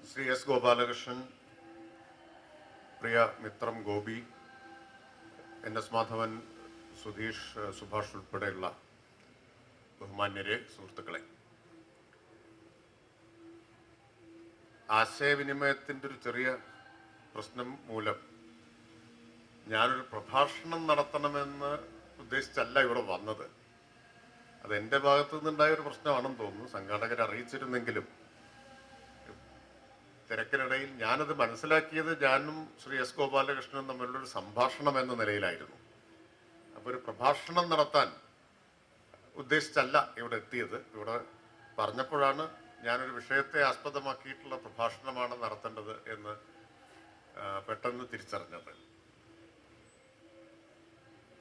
Shri S Gopalakrishnan, പ്രിയ മിത്രം Gopi, S Madhavan, Sudheesh, Subhash ഉൾപ്പെടെയുള്ള ബഹുമാന്യരെ, സുഹൃത്തുക്കളെ, ആശയവിനിമയത്തിൻ്റെ ഒരു ചെറിയ പ്രശ്നം മൂലം ഞാനൊരു പ്രഭാഷണം നടത്തണമെന്ന് ഉദ്ദേശിച്ചല്ല ഇവിടെ വന്നത്. അത് എൻ്റെ ഭാഗത്തു നിന്നുണ്ടായ ഒരു പ്രശ്നമാണെന്ന് തോന്നുന്നു. സംഘാടകരെ അറിയിച്ചിരുന്നെങ്കിലും തിരക്കിനിടയിൽ ഞാനത് മനസ്സിലാക്കിയത് ഞാനും ശ്രീ എസ് ഗോപാലകൃഷ്ണനും തമ്മിലുള്ളൊരു സംഭാഷണം എന്ന നിലയിലായിരുന്നു. അപ്പോൾ ഒരു പ്രഭാഷണം നടത്താൻ ഉദ്ദേശിച്ചല്ല ഇവിടെ എത്തിയത്. ഇവിടെ പറഞ്ഞപ്പോഴാണ് ഞാനൊരു വിഷയത്തെ ആസ്പദമാക്കിയിട്ടുള്ള പ്രഭാഷണമാണ് നടത്തേണ്ടത് എന്ന് പെട്ടെന്ന് തിരിച്ചറിഞ്ഞത്.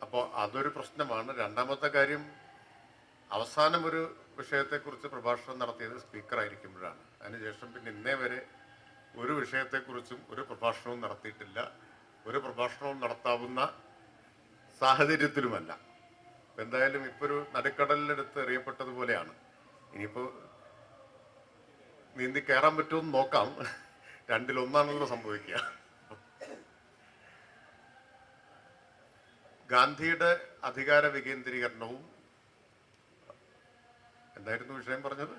അപ്പോൾ അതൊരു പ്രശ്നമാണ്. രണ്ടാമത്തെ കാര്യം, അവസാനം ഒരു വിഷയത്തെക്കുറിച്ച് പ്രഭാഷണം നടത്തിയത് സ്പീക്കറായിരിക്കുമ്പോഴാണ്. അതിനുശേഷം പിന്നെ ഇന്നേ വരെ ഒരു വിഷയത്തെക്കുറിച്ചും ഒരു പ്രഭാഷണവും നടത്തിയിട്ടില്ല. ഒരു പ്രഭാഷണവും നടത്താവുന്ന സാഹചര്യത്തിലുമല്ല. എന്തായാലും ഇപ്പോൾ ഒരു നടുക്കടലിലെടുത്ത് എറിയപ്പെട്ടതുപോലെയാണ്. ഇനിയിപ്പോൾ നീന്തി കയറാൻ പറ്റുമെന്ന് നോക്കാം. രണ്ടിലൊന്നാണല്ലോ സംഭവിക്കുക. ഗാന്ധിയുടെ അധികാര വികേന്ദ്രീകരണവും, എന്തായിരുന്നു വിഷയം പറഞ്ഞത്?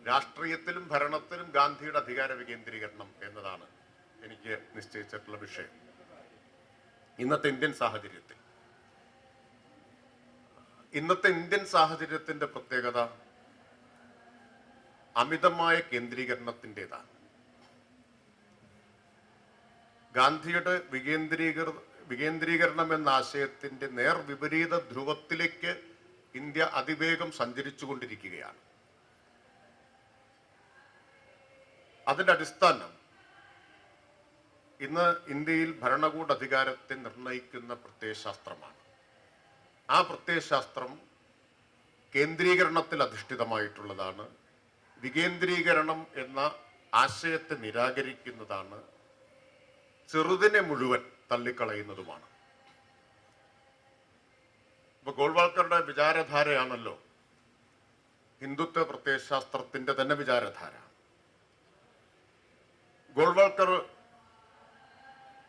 രാഷ്ട്രീയത്തിലും ഭരണത്തിലും ഗാന്ധിയുടെ അധികാര വികേന്ദ്രീകരണം എന്നതാണ് എനിക്ക് നിശ്ചയിച്ചിട്ടുള്ള വിഷയം. ഇന്നത്തെ ഇന്ത്യൻ സാഹചര്യത്തിന്റെ പ്രത്യേകത അമിതമായ കേന്ദ്രീകരണത്തിൻ്റെതാണ്. ഗാന്ധിയുടെ വികേന്ദ്രീകരണം എന്ന ആശയത്തിന്റെ നേർവിപരീത ധ്രുവത്തിലേക്ക് ഇന്ത്യ അതിവേഗം സഞ്ചരിച്ചു കൊണ്ടിരിക്കുകയാണ്. അതിന്റെ അടിസ്ഥാനം ഇന്ന് ഇന്ത്യയിൽ ഭരണകൂട അധികാരത്തെ നിർണയിക്കുന്ന പ്രത്യയശാസ്ത്രമാണ്. ആ പ്രത്യയശാസ്ത്രം കേന്ദ്രീകരണത്തിൽ അധിഷ്ഠിതമായിട്ടുള്ളതാണ്. വികേന്ദ്രീകരണം എന്ന ആശയത്തെ നിരാകരിക്കുന്നതാണ്. ചെറുതിനെ മുഴുവൻ തള്ളിക്കളയുന്നതുമാണ്. ഇപ്പൊ ഗോൾവാൾക്കറുടെ വിചാരധാരയാണല്ലോ ഹിന്ദുത്വ പ്രത്യയശാസ്ത്രത്തിന്റെ തന്നെ വിചാരധാര. ഗോൾവാൾക്കർ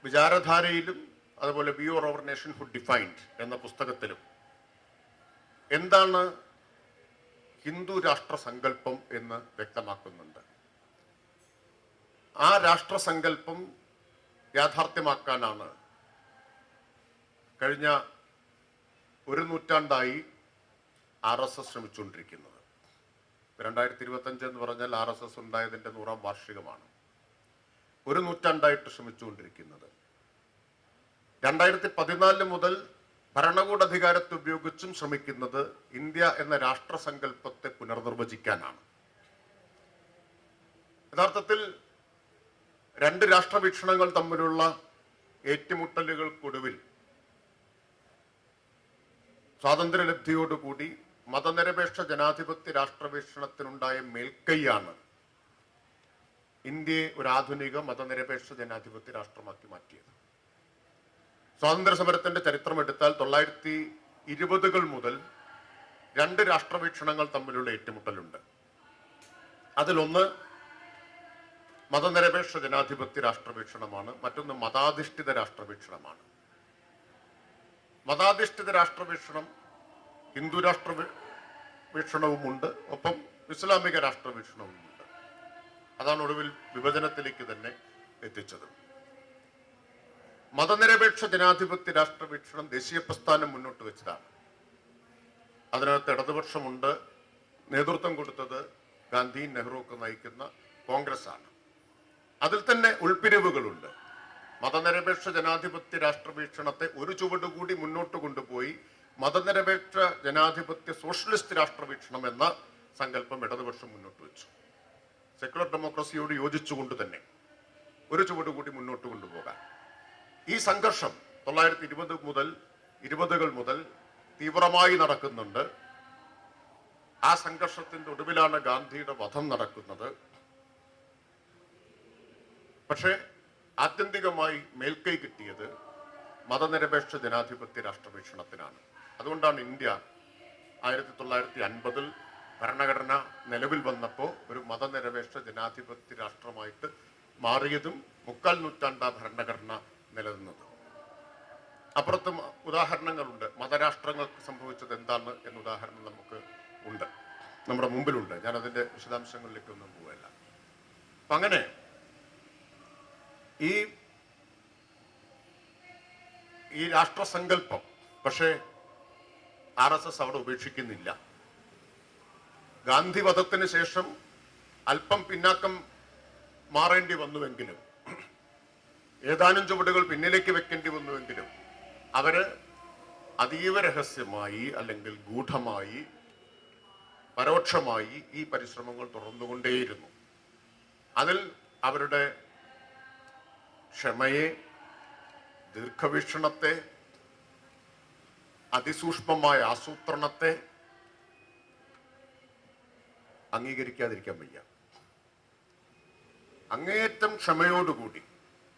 വിചാരധാരയിലും അതുപോലെ ബിയോർ അവർ നേഷൻഹുഡ് ഡിഫൈൻഡ് എന്ന പുസ്തകത്തിലും എന്താണ് ഹിന്ദു രാഷ്ട്രസങ്കല്പം എന്ന് വ്യക്തമാക്കുന്നുണ്ട്. ആ രാഷ്ട്രസങ്കല്പം യാഥാർത്ഥ്യമാക്കാനാണ് കഴിഞ്ഞ ഒരു നൂറ്റാണ്ടായി RSS ശ്രമിച്ചുകൊണ്ടിരിക്കുന്നത്. 2025 എന്ന് പറഞ്ഞാൽ RSS ഉണ്ടായതിൻ്റെ 100ാം വാർഷികമാണ്. ഒരു നൂറ്റാണ്ടായിട്ട് ശ്രമിച്ചുകൊണ്ടിരിക്കുന്നത്. 2014 മുതൽ ഭരണകൂടാധികാരത്തെ ഉപയോഗിച്ചും ശ്രമിക്കുന്നത് ഇന്ത്യ എന്ന രാഷ്ട്രസങ്കല്പത്തെ പുനർനിർവചിക്കാനാണ്. യഥാർത്ഥത്തിൽ രണ്ട് രാഷ്ട്രവീക്ഷണങ്ങൾ തമ്മിലുള്ള ഏറ്റുമുട്ടലുകൾക്കൊടുവിൽ സ്വാതന്ത്ര്യലബ്ധിയോടുകൂടി മതനിരപേക്ഷ ജനാധിപത്യ രാഷ്ട്രവീക്ഷണത്തിനുണ്ടായ മേൽക്കൈയാണ് ഇന്ത്യയെ ഒരു ആധുനിക മതനിരപേക്ഷ ജനാധിപത്യ രാഷ്ട്രമാക്കി മാറ്റിയത്. സ്വാതന്ത്ര്യ സമരത്തിന്റെ ചരിത്രം എടുത്താൽ 1920 മുതൽ രണ്ട് രാഷ്ട്രവീക്ഷണങ്ങൾ തമ്മിലുള്ള ഏറ്റുമുട്ടലുണ്ട്. അതിലൊന്ന് മതനിരപേക്ഷ ജനാധിപത്യ രാഷ്ട്രവീക്ഷണമാണ്, മറ്റൊന്ന് മതാധിഷ്ഠിത രാഷ്ട്രവീക്ഷണമാണ്. മതാധിഷ്ഠിത രാഷ്ട്രവീക്ഷണം ഹിന്ദു രാഷ്ട്രവീക്ഷണവുമുണ്ട്, ഒപ്പം ഇസ്ലാമിക രാഷ്ട്രവീക്ഷണവുമുണ്ട്. അതാണ് ഒടുവിൽ വിഭജനത്തിലേക്ക് തന്നെ എത്തിച്ചത്. മതനിരപേക്ഷ ജനാധിപത്യ രാഷ്ട്രവീക്ഷണം ദേശീയ പ്രസ്ഥാനം മുന്നോട്ട് വെച്ചതാണ്. അതിനകത്ത് ഇടതുപക്ഷമുണ്ട്. നേതൃത്വം കൊടുത്തത് ഗാന്ധി, നെഹ്റു ഒക്കെ നയിക്കുന്ന കോൺഗ്രസ് ആണ്. അതിൽ തന്നെ ഉൾപ്പിരിവുകളുണ്ട്. മതനിരപേക്ഷ ജനാധിപത്യ രാഷ്ട്രവീക്ഷണത്തെ ഒരു ചുവടുകൂടി മുന്നോട്ട് കൊണ്ടുപോയി മതനിരപേക്ഷ ജനാധിപത്യ സോഷ്യലിസ്റ്റ് രാഷ്ട്രവീക്ഷണം എന്ന സങ്കല്പം ഇടതുപക്ഷം മുന്നോട്ട് വെച്ചു. സെക്യുലർ ഡെമോക്രസിയോട് യോജിച്ചുകൊണ്ട് തന്നെ ഒരു ചുവടുകൂടി മുന്നോട്ട് കൊണ്ടുപോകാൻ ഈ സംഘർഷം 1920 മുതൽ തീവ്രമായി നടക്കുന്നുണ്ട്. ആ സംഘർഷത്തിന്റെ ഒടുവിലാണ് ഗാന്ധിയുടെ വധം നടക്കുന്നത്. പക്ഷേ ആത്യന്തികമായി മേൽക്കൈ കിട്ടിയത് മതനിരപേക്ഷ ജനാധിപത്യ രാഷ്ട്രവീക്ഷണത്തിനാണ്. അതുകൊണ്ടാണ് ഇന്ത്യ 1950 ഭരണഘടന നിലവിൽ വന്നപ്പോൾ ഒരു മതനിരപേക്ഷ ജനാധിപത്യ രാഷ്ട്രമായിട്ട് മാറിയതും 3/4 നൂറ്റാണ്ടാ ഭരണഘടന നിലനിന്നത്. അപ്പുറത്തും ഉദാഹരണങ്ങളുണ്ട്. മതരാഷ്ട്രങ്ങൾക്ക് സംഭവിച്ചത് എന്താണ് എന്ന ഉദാഹരണം നമുക്ക് ഉണ്ട്, നമ്മുടെ മുമ്പിലുണ്ട്. ഞാൻ അതിൻ്റെ വിശദാംശങ്ങളിലേക്കൊന്നും പോവല്ല. അപ്പം അങ്ങനെ ഈ രാഷ്ട്രസങ്കല്പം പക്ഷേ RSS അവിടെ ഉപേക്ഷിക്കുന്നില്ല. ഗാന്ധിവധത്തിന് ശേഷം അല്പം പിന്നാക്കം മാറേണ്ടി വന്നുവെങ്കിലും, ഏതാനും ചുവടുകൾ പിന്നിലേക്ക് വെക്കേണ്ടി വന്നുവെങ്കിലും അവര് അതീവ രഹസ്യമായി അല്ലെങ്കിൽ ഗൂഢമായി പരോക്ഷമായി ഈ പരിശ്രമങ്ങൾ തുടർന്നുകൊണ്ടേയിരുന്നു. അതിൽ അവരുടെ ക്ഷമയെ, ദീർഘവീക്ഷണത്തെ, അതിസൂക്ഷ്മമായ ആസൂത്രണത്തെ അംഗീകരിക്കാതിരിക്കാൻ വയ്യ. അങ്ങേയറ്റം ക്ഷമയോടുകൂടി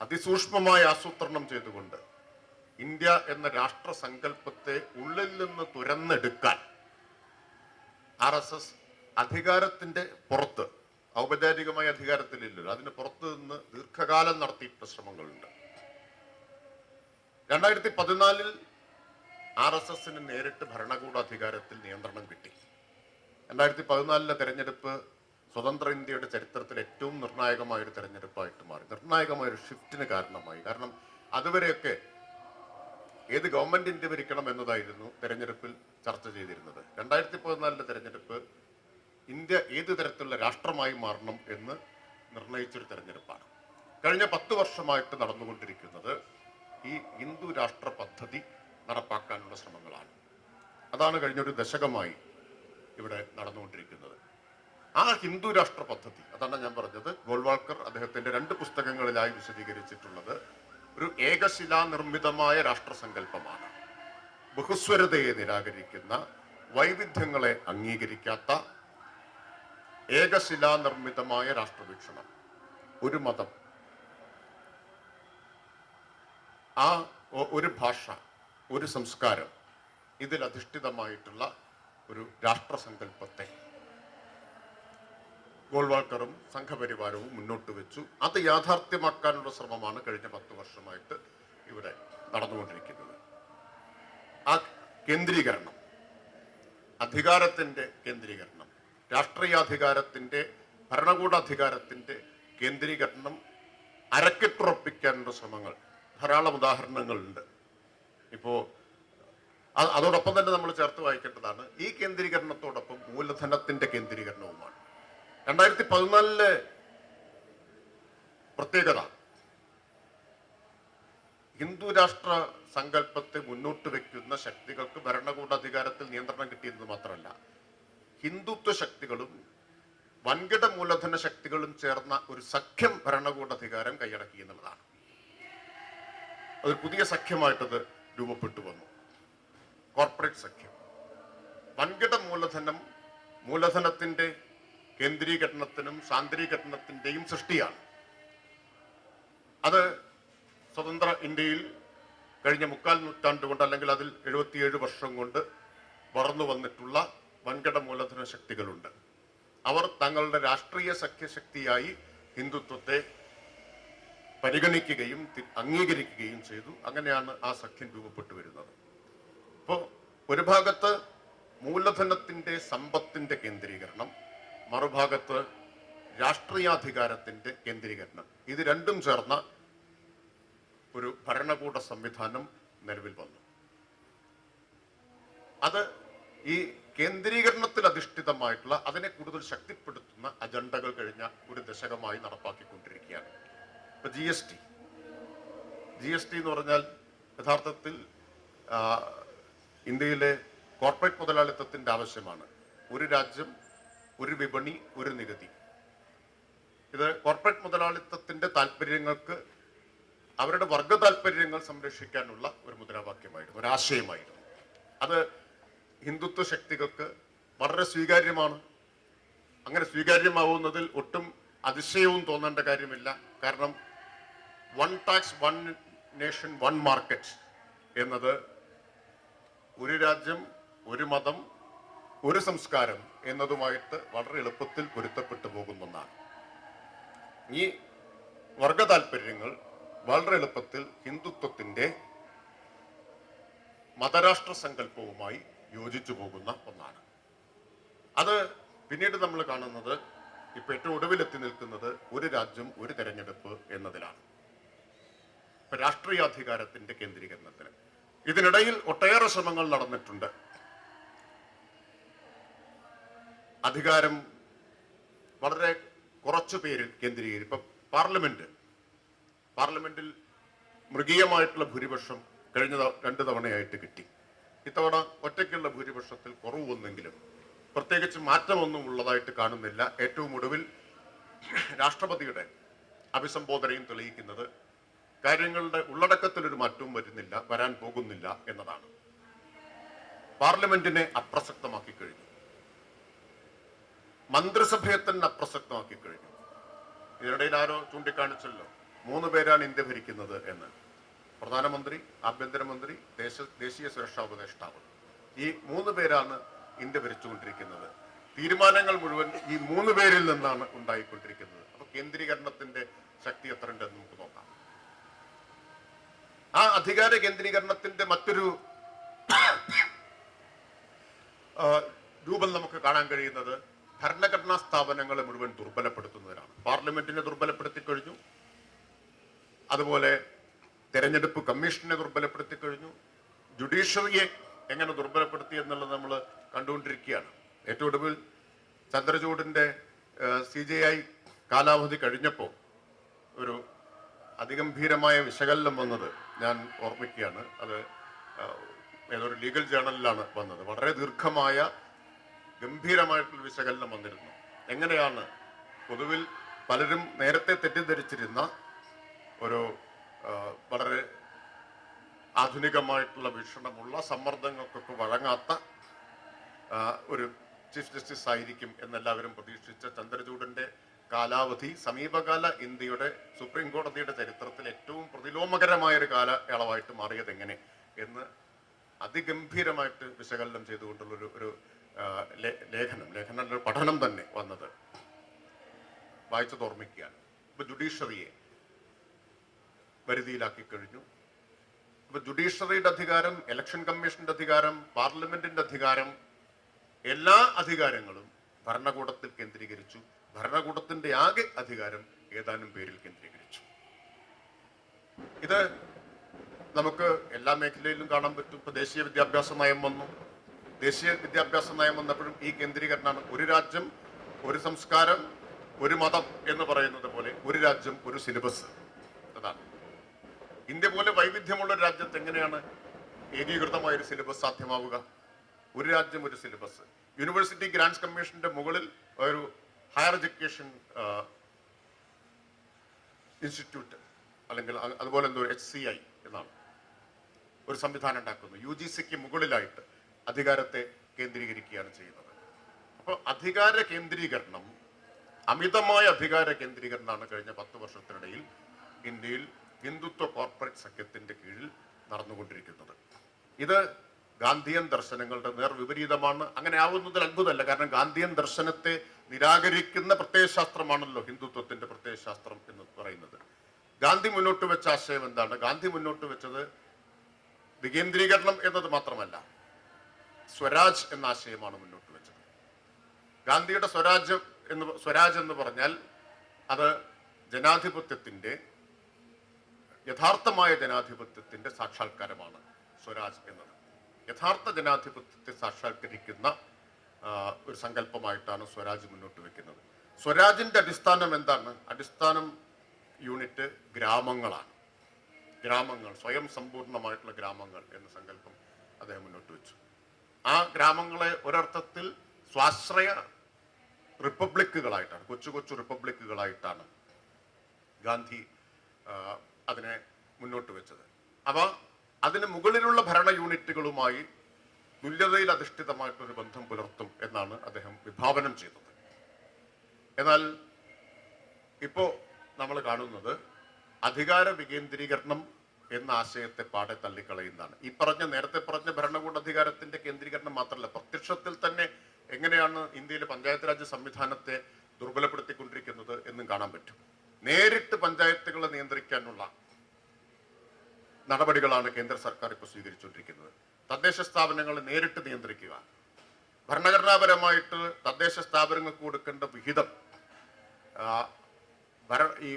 അതിസൂക്ഷ്മമായ ആസൂത്രണം ചെയ്തുകൊണ്ട് ഇന്ത്യ എന്ന രാഷ്ട്രസങ്കല്പത്തെ ഉള്ളിൽ നിന്ന് തുരന്നെടുക്കാൻ RSS അധികാരത്തിന്റെ പുറത്ത്, ഔപചാരികമായ അധികാരത്തിലില്ലല്ലോ, അതിന് പുറത്ത് നിന്ന് ദീർഘകാലം നടത്തിയിട്ടുള്ള ശ്രമങ്ങളുണ്ട്. 2014 RSSന് നേരിട്ട് ഭരണകൂടാധികാരത്തിൽ നിയന്ത്രണം കിട്ടി. 2014 തെരഞ്ഞെടുപ്പ് സ്വതന്ത്ര ഇന്ത്യയുടെ ചരിത്രത്തിൽ ഏറ്റവും നിർണായകമായൊരു തെരഞ്ഞെടുപ്പായിട്ട് മാറി. നിർണായകമായൊരു ഷിഫ്റ്റിന് കാരണമായി. കാരണം അതുവരെയൊക്കെ ഏത് ഗവൺമെന്റ് ഇന്ത്യ ഭരിക്കണം എന്നതായിരുന്നു തെരഞ്ഞെടുപ്പിൽ ചർച്ച ചെയ്തിരുന്നത്. 2014 തെരഞ്ഞെടുപ്പ് ഇന്ത്യ ഏത് തരത്തിലുള്ള രാഷ്ട്രമായി മാറണം എന്ന് നിർണയിച്ചൊരു തെരഞ്ഞെടുപ്പാണ്. കഴിഞ്ഞ 10 വർഷമായിട്ട് നടന്നുകൊണ്ടിരിക്കുന്നത് ഈ ഹിന്ദു രാഷ്ട്ര പദ്ധതി നടപ്പാക്കാനുള്ള ശ്രമങ്ങളാണ്. അതാണ് കഴിഞ്ഞൊരു ദശകമായി ഇവിടെ നടന്നുകൊണ്ടിരിക്കുന്നത്. ആ ഹിന്ദു രാഷ്ട്ര പദ്ധതി, അതാണ് ഞാൻ പറഞ്ഞത്, ഗോൾവാൾക്കർ അദ്ദേഹത്തിന്റെ 2 പുസ്തകങ്ങളിലായി വിശദീകരിച്ചിട്ടുള്ളത് ഒരു ഏകശിലാ നിർമ്മിതമായ രാഷ്ട്രസങ്കല്പമാണ്. ബഹുസ്വരതയെ നിരാകരിക്കുന്ന, വൈവിധ്യങ്ങളെ അംഗീകരിക്കാത്ത ഏകശിലാ നിർമ്മിതമായ രാഷ്ട്രവീക്ഷണം. ഒരു മതം, ആ ഒരു ഭാഷ, ഒരു സംസ്കാരം, ഇതിൽ അധിഷ്ഠിതമായിട്ടുള്ള ഒരു രാഷ്ട്രസങ്കല്പത്തെ ഗോൾവാൾക്കറും സംഘപരിവാരവും മുന്നോട്ട് വെച്ചു. അത് യാഥാർത്ഥ്യമാക്കാനുള്ള ശ്രമമാണ് കഴിഞ്ഞ 10 വർഷമായിട്ട് ഇവിടെ നടന്നുകൊണ്ടിരിക്കുന്നത്. ആ കേന്ദ്രീകരണം, അധികാരത്തിന്റെ കേന്ദ്രീകരണം, രാഷ്ട്രീയാധികാരത്തിന്റെ, ഭരണകൂടാധികാരത്തിന്റെ കേന്ദ്രീകരണം അരക്കിട്ടുറപ്പിക്കാനുള്ള ശ്രമങ്ങൾ ധാരാളം ഉദാഹരണങ്ങളുണ്ട്. ഇപ്പോ അതോടൊപ്പം തന്നെ നമ്മൾ ചേർത്ത് വായിക്കേണ്ടതാണ്, ഈ കേന്ദ്രീകരണത്തോടൊപ്പം മൂലധനത്തിന്റെ കേന്ദ്രീകരണവുമാണ്. 2014 പ്രത്യേകത ഹിന്ദു രാഷ്ട്ര സങ്കല്പത്തെ മുന്നോട്ട് വെക്കുന്ന ശക്തികൾക്ക് ഭരണകൂടാധികാരത്തിൽ നിയന്ത്രണം കിട്ടിയെന്ന് മാത്രമല്ല, ഹിന്ദുത്വ ശക്തികളും വൻകിട മൂലധന ശക്തികളും ചേർന്ന ഒരു സഖ്യം ഭരണകൂടാധികാരം കൈയടക്കി എന്നുള്ളതാണ്. അതൊരു പുതിയ സഖ്യമായിട്ടത് രൂപപ്പെട്ടു വന്നു. കോർപ്പറേറ്റ് സഖ്യം. വൻകിട മൂലധനത്തിന്റെ കേന്ദ്രീകരണത്തിനും സാന്ദ്രീകരണത്തിന്റെയും സൃഷ്ടിയാണ്. അത് സ്വതന്ത്ര ഇന്ത്യയിൽ കഴിഞ്ഞ 3/4 നൂറ്റാണ്ട് കൊണ്ട്, അല്ലെങ്കിൽ അതിൽ 77 വർഷം കൊണ്ട് വളർന്നു വന്നിട്ടുള്ള വൻകിട മൂലധന ശക്തികളുണ്ട്. അവർ തങ്ങളുടെ രാഷ്ട്രീയ സഖ്യശക്തിയായി ഹിന്ദുത്വത്തെ പരിഗണിക്കുകയും അംഗീകരിക്കുകയും ചെയ്തു. അങ്ങനെയാണ് ആ സഖ്യം രൂപപ്പെട്ടു വരുന്നത്. ഇപ്പോൾ ഒരു ഭാഗത്ത് മൂലധനത്തിന്റെ സമ്പത്തിന്റെ കേന്ദ്രീകരണം, മറുഭാഗത്ത് രാഷ്ട്രീയാധികാരത്തിന്റെ കേന്ദ്രീകരണം. ഇത് രണ്ടും ചേർന്ന ഒരു ഭരണകൂട സംവിധാനം നിലവിൽ വന്നു. അത് ഈ കേന്ദ്രീകരണത്തിൽ അധിഷ്ഠിതമായിട്ടുള്ള, അതിനെ കൂടുതൽ ശക്തിപ്പെടുത്തുന്ന അജണ്ടകൾ കഴിഞ്ഞ ഒരു ദശകമായി നടപ്പാക്കിക്കൊണ്ടിരിക്കുകയാണ്. ഇപ്പൊ GST എന്ന് പറഞ്ഞാൽ യഥാർത്ഥത്തിൽ ഇന്ത്യയിലെ കോർപ്പറേറ്റ് മുതലാളിത്തത്തിന്റെ ആവശ്യമാണ്. ഒരു രാജ്യം, ഒരു വിപണി, ഒരു നികുതി. ഇത് കോർപ്പറേറ്റ് മുതലാളിത്തത്തിന്റെ താല്പര്യങ്ങൾക്ക്, അവരുടെ വർഗ താല്പര്യങ്ങൾ സംരക്ഷിക്കാനുള്ള ഒരു മുദ്രാവാക്യമായിരുന്നു, ഒരാശയമായിരുന്നു. അത് ഹിന്ദുത്വ ശക്തികൾക്ക് വളരെ സ്വീകാര്യമാണ്. അങ്ങനെ സ്വീകാര്യമാവുന്നതിൽ ഒട്ടും അതിശയവും തോന്നേണ്ട കാര്യമില്ല. കാരണം 1 ടാക്സ് 1 നേഷൻ 1 മാർക്കറ്റ് എന്നത് ഒരു രാജ്യം, ഒരു മതം, ഒരു സംസ്കാരം എന്നതുമായിട്ട് വളരെ എളുപ്പത്തിൽ പൊരുത്തപ്പെട്ടു പോകുന്നതാണ്. ഈ വർഗ താല്പര്യങ്ങൾ വളരെ എളുപ്പത്തിൽ ഹിന്ദുത്വത്തിന്റെ മതരാഷ്ട്ര സങ്കല്പവുമായി യോജിച്ചു പോകുന്ന ഒന്നാണ്. അത് പിന്നീട് നമ്മൾ കാണുന്നത് ഇപ്പൊ ഏറ്റവും ഒടുവിലെത്തി നിൽക്കുന്നത് ഒരു രാജ്യം ഒരു തെരഞ്ഞെടുപ്പ് എന്നതിലാണ്. ഇപ്പൊ രാഷ്ട്രീയാധികാരത്തിന്റെ കേന്ദ്രീകരണത്തിന് ഇതിനിടയിൽ ഒട്ടേറെ ശ്രമങ്ങൾ നടന്നിട്ടുണ്ട്. അധികാരം വളരെ കുറച്ചു പേര് കേന്ദ്രീകരിക്കും. ഇപ്പൊ പാർലമെന്റിൽ മൃഗീയമായിട്ടുള്ള ഭൂരിപക്ഷം കഴിഞ്ഞ 2 തവണയായിട്ട് കിട്ടി. ഇത്തവണ ഒറ്റയ്ക്കുള്ള ഭൂരിപക്ഷത്തിൽ കുറവൊന്നെങ്കിലും പ്രത്യേകിച്ച് മാറ്റമൊന്നും ഉള്ളതായിട്ട് കാണുന്നില്ല. ഏറ്റവും ഒടുവിൽ രാഷ്ട്രപതിയുടെ അഭിസംബോധനയും തെളിയിക്കുന്നത് കാര്യങ്ങളുടെ ഉള്ളടക്കത്തിലൊരു മാറ്റവും വരാൻ പോകുന്നില്ല എന്നതാണ്. പാർലമെന്റിനെ അപ്രസക്തമാക്കി കഴിഞ്ഞു, മന്ത്രിസഭയെ തന്നെ അപ്രസക്തമാക്കി കഴിഞ്ഞു. ഇതിനിടയിൽ ആരോ ചൂണ്ടിക്കാണിച്ചല്ലോ 3 പേരാണ് ഇന്ത്യ ഭരിക്കുന്നത് എന്ന്. പ്രധാനമന്ത്രി, ആഭ്യന്തരമന്ത്രി, ദേശീയ സുരക്ഷാ ഉപദേഷ്ടാവ്, ഈ 3 പേരാണ് ഇന്ത്യ ഭരിച്ചുകൊണ്ടിരിക്കുന്നത്. തീരുമാനങ്ങൾ മുഴുവൻ ഈ 3 പേരിൽ നിന്നാണ് ഉണ്ടായിക്കൊണ്ടിരിക്കുന്നത്. അപ്പൊ കേന്ദ്രീകരണത്തിന്റെ ശക്തി എത്ര ഉണ്ടെന്ന് നമുക്ക് നോക്കാം. ആ അധികാര കേന്ദ്രീകരണത്തിന്റെ മറ്റൊരു രൂപം നമുക്ക് കാണാൻ കഴിയുന്നത് ഭരണഘടനാ സ്ഥാപനങ്ങളെ മുഴുവൻ ദുർബലപ്പെടുത്തുന്നതിനാണ്. പാർലമെന്റിനെ ദുർബലപ്പെടുത്തി കഴിഞ്ഞു, അതുപോലെ തെരഞ്ഞെടുപ്പ് കമ്മീഷനെ ദുർബലപ്പെടുത്തി കഴിഞ്ഞു, ജുഡീഷ്യറിയെ എങ്ങനെ ദുർബലപ്പെടുത്തി എന്നുള്ളത് നമ്മൾ കണ്ടുകൊണ്ടിരിക്കുകയാണ്. ഏറ്റവും ഒടുവിൽ ചന്ദ്രചൂഡിന്റെ CJI കാലാവധി കഴിഞ്ഞപ്പോൾ ഒരു അതിഗംഭീരമായ വിശകലനം വന്നത് ഞാൻ ഓർമ്മിക്കുകയാണ്. അത് ഏതൊരു ലീഗൽ ജേണലിലാണ് വന്നത്. വളരെ ദീർഘമായ ഗംഭീരമായിട്ടുള്ള വിശകലനം വന്നിരുന്നു. എങ്ങനെയാണ് പൊതുവിൽ പലരും നേരത്തെ തെറ്റിദ്ധരിച്ചിരുന്ന ഒരു വളരെ ആധുനികമായിട്ടുള്ള വീക്ഷണമുള്ള സമ്മർദ്ദങ്ങൾക്കൊക്കെ വഴങ്ങാത്ത ഒരു ചീഫ് ജസ്റ്റിസ് ആയിരിക്കും എന്നെല്ലാവരും പ്രതീക്ഷിച്ച ചന്ദ്രചൂഡിന്റെ കാലാവധി സമീപകാല ഇന്ത്യയുടെ സുപ്രീം കോടതിയുടെ ചരിത്രത്തിൽ ഏറ്റവും പ്രതിലോമകരമായ ഒരു കാലയളവായിട്ട് മാറിയത് എങ്ങനെ എന്ന് അതിഗംഭീരമായിട്ട് വിശകലനം ചെയ്തുകൊണ്ടുള്ള ഒരു ലേഖനം പഠനം തന്നെ വന്നത് വായിച്ചത് ഓർമ്മിക്കുകയാണ്. ഇപ്പൊ ജുഡീഷ്യറിയെ വരുതിയിലാക്കി കഴിഞ്ഞു. ഇപ്പൊ ജുഡീഷ്യറിയുടെ അധികാരം, ഇലക്ഷൻ കമ്മീഷന്റെ അധികാരം, പാർലമെന്റിന്റെ അധികാരം, എല്ലാ അധികാരങ്ങളും ഭരണകൂടത്തിൽ കേന്ദ്രീകരിച്ചു. ഭരണകൂടത്തിന്റെ ആകെ അധികാരം ഏതാനും പേരിൽ കേന്ദ്രീകരിച്ചു. ഇത് നമുക്ക് എല്ലാ മേഖലയിലും കാണാൻ പറ്റും. ഇപ്പൊ ദേശീയ വിദ്യാഭ്യാസ നയം വന്നു. ദേശീയ വിദ്യാഭ്യാസ നയം വന്നപ്പോഴും ഈ കേന്ദ്രീകരണമാണ്. ഒരു രാജ്യം, ഒരു സംസ്കാരം, ഒരു മതം എന്ന് പറയുന്നത് പോലെ ഒരു രാജ്യം, ഒരു സിലബസ്. അതാണ് ഇന്ത്യ പോലെ വൈവിധ്യമുള്ള ഒരു രാജ്യത്ത് എങ്ങനെയാണ് ഏകീകൃതമായ ഒരു സിലബസ് സാധ്യമാവുക? ഒരു രാജ്യം, ഒരു സിലബസ്. യൂണിവേഴ്സിറ്റി ഗ്രാന്റ്സ് കമ്മീഷന്റെ മുകളിൽ ഒരു ഹയർ എഡ്യൂക്കേഷൻ ഇൻസ്റ്റിറ്റ്യൂട്ട് അല്ലെങ്കിൽ അതുപോലെ എന്തോ HCI എന്നാണ് ഒരു സംവിധാനം ഉണ്ടാക്കുന്നത്. UGCക്ക് മുകളിലായിട്ട് അധികാരത്തെ കേന്ദ്രീകരിക്കുകയാണ് ചെയ്യുന്നത്. അപ്പോൾ അധികാര കേന്ദ്രീകരണം, അമിതമായ അധികാര കേന്ദ്രീകരണമാണ് കഴിഞ്ഞ 10 വർഷത്തിനിടയിൽ ഇന്ത്യയിൽ ഹിന്ദുത്വ കോർപ്പറേറ്റ് സഖ്യത്തിന്റെ കീഴിൽ നടന്നുകൊണ്ടിരിക്കുന്നത്. ഇത് ഗാന്ധിയൻ ദർശനങ്ങളുടെ നേർവിപരീതമാണ്. അങ്ങനെ ആവുന്നതിൽ അത്ഭുതമല്ല. കാരണം ഗാന്ധിയൻ ദർശനത്തെ നിരാകരിക്കുന്ന പ്രത്യയശാസ്ത്രമാണല്ലോ ഹിന്ദുത്വത്തിന്റെ പ്രത്യയശാസ്ത്രം എന്ന് പറയുന്നത്. ഗാന്ധി മുന്നോട്ട് വെച്ച ആശയം എന്താണ്? ഗാന്ധി മുന്നോട്ട് വെച്ചത് വികേന്ദ്രീകരണം എന്നത് മാത്രമല്ല, സ്വരാജ് എന്ന ആശയമാണ് മുന്നോട്ട് വെച്ചത്. ഗാന്ധിയുടെ സ്വരാജ് എന്ന് പറഞ്ഞാൽ അത് ജനാധിപത്യത്തിന്റെ, യഥാർത്ഥമായ ജനാധിപത്യത്തിന്റെ സാക്ഷാത്കാരമാണ് സ്വരാജ് എന്നത്. യഥാർത്ഥ ജനാധിപത്യത്തെ സാക്ഷാത്കരിക്കുന്ന ഒരു സങ്കല്പമായിട്ടാണ് സ്വരാജ് മുന്നോട്ട് വെക്കുന്നത്. സ്വരാജിന്റെ അടിസ്ഥാനം എന്താണ്? അടിസ്ഥാനം യൂണിറ്റ് ഗ്രാമങ്ങളാണ്. ഗ്രാമങ്ങൾ, സ്വയം സമ്പൂർണമായിട്ടുള്ള ഗ്രാമങ്ങൾ എന്ന സങ്കല്പം അദ്ദേഹം മുന്നോട്ട് വെച്ചു. ആ ഗ്രാമങ്ങളെ ഒരർത്ഥത്തിൽ സ്വാശ്രയ റിപ്പബ്ലിക്കുകളായിട്ടാണ്, കൊച്ചു കൊച്ചു റിപ്പബ്ലിക്കുകളായിട്ടാണ് ഗാന്ധി അതിനെ മുന്നോട്ട് വെച്ചത്. അവ അതിന് മുകളിലുള്ള ഭരണ യൂണിറ്റുകളുമായി തുല്യതയിൽ അധിഷ്ഠിതമായിട്ടൊരു ബന്ധം പുലർത്തും എന്നാണ് അദ്ദേഹം വിഭാവനം ചെയ്തത്. എന്നാൽ ഇപ്പോ നമ്മൾ കാണുന്നത് അധികാര വികേന്ദ്രീകരണം എന്ന ആശയത്തെ പാടെ തള്ളിക്കളയുന്നതാണ്. നേരത്തെ പറഞ്ഞ ഭരണകൂടാധികാരത്തിന്റെ കേന്ദ്രീകരണം മാത്രമല്ല, പ്രത്യക്ഷത്തിൽ തന്നെ എങ്ങനെയാണ് ഇന്ത്യയിലെ പഞ്ചായത്ത് രാജ് സംവിധാനത്തെ ദുർബലപ്പെടുത്തിക്കൊണ്ടിരിക്കുന്നത് എന്നും കാണാൻ പറ്റും. നേരിട്ട് പഞ്ചായത്തുകളെ നിയന്ത്രിക്കാനുള്ള നടപടികളാണ് കേന്ദ്ര സർക്കാർ ഇപ്പോൾ സ്വീകരിച്ചുകൊണ്ടിരിക്കുന്നത്. തദ്ദേശ സ്ഥാപനങ്ങളെ നേരിട്ട് നിയന്ത്രിക്കുക, ഭരണഘടനാപരമായിട്ട് തദ്ദേശ സ്ഥാപനങ്ങൾക്ക് കൊടുക്കേണ്ട വിഹിതം ഈ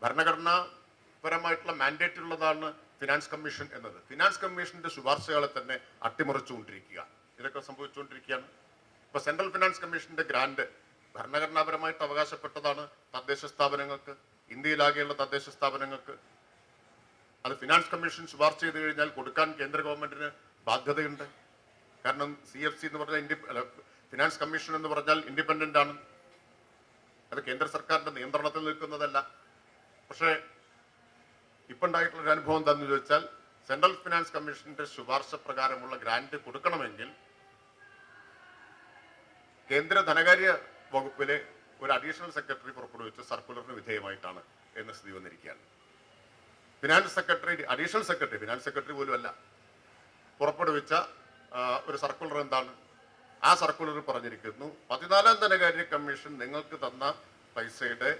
ഭരണഘടനാപരമായിട്ടുള്ള മാൻഡേറ്റ് ഉള്ളതാണ് ഫിനാൻസ് കമ്മീഷൻ എന്നത്. ഫിനാൻസ് കമ്മീഷന്റെ ശുപാർശകളെ തന്നെ അട്ടിമറിച്ചുകൊണ്ടിരിക്കുക, ഇതൊക്കെ സംഭവിച്ചുകൊണ്ടിരിക്കുകയാണ്. ഇപ്പൊ സെൻട്രൽ ഫിനാൻസ് കമ്മീഷന്റെ ഗ്രാന്റ് ഭരണഘടനാപരമായിട്ട് അവകാശപ്പെട്ടതാണ് തദ്ദേശ സ്ഥാപനങ്ങൾക്ക്, ഇന്ത്യയിലാകെയുള്ള തദ്ദേശ സ്ഥാപനങ്ങൾക്ക്. അത് ഫിനാൻസ് കമ്മീഷൻ ശുപാർശ ചെയ്ത് കഴിഞ്ഞാൽ കൊടുക്കാൻ കേന്ദ്ര ഗവൺമെന്റിന് ബാധ്യതയുണ്ട്. കാരണം CFC എന്ന് പറഞ്ഞാൽ ഫിനാൻസ് കമ്മീഷൻ എന്ന് പറഞ്ഞാൽ ഇൻഡിപെൻഡന്റ് ആണ്, അത് കേന്ദ്ര സർക്കാരിന്റെ നിയന്ത്രണത്തിൽ നിൽക്കുന്നതല്ല. പക്ഷേ ഇപ്പൊ ഉണ്ടായിട്ടുള്ള അനുഭവം എന്താണെന്ന് ചോദിച്ചാൽ, സെൻട്രൽ ഫിനാൻസ് കമ്മീഷന്റെ ശുപാർശ പ്രകാരമുള്ള ഗ്രാന്റ് കൊടുക്കണമെങ്കിൽ കേന്ദ്ര ധനകാര്യ വകുപ്പിലെ ഒരു അഡീഷണൽ സെക്രട്ടറി പുറപ്പെടുവിച്ച സർക്കുലറിന് വിധേയമായിട്ടാണ് എന്ന സ്ഥിതി വന്നിരിക്കുകയാണ്. Finance secretary, additional secretary, finance secretary പോലും അല്ല, പുറപ്പെടുവിച്ച ഒരു സർക്കുലർ എന്താണ്? ആ സർക്കുലർ പറഞ്ഞിരിക്കുന്നു, 14ാം ധനകാര്യ കമ്മീഷൻ നിങ്ങൾക്ക് തന്ന പൈസയുടെ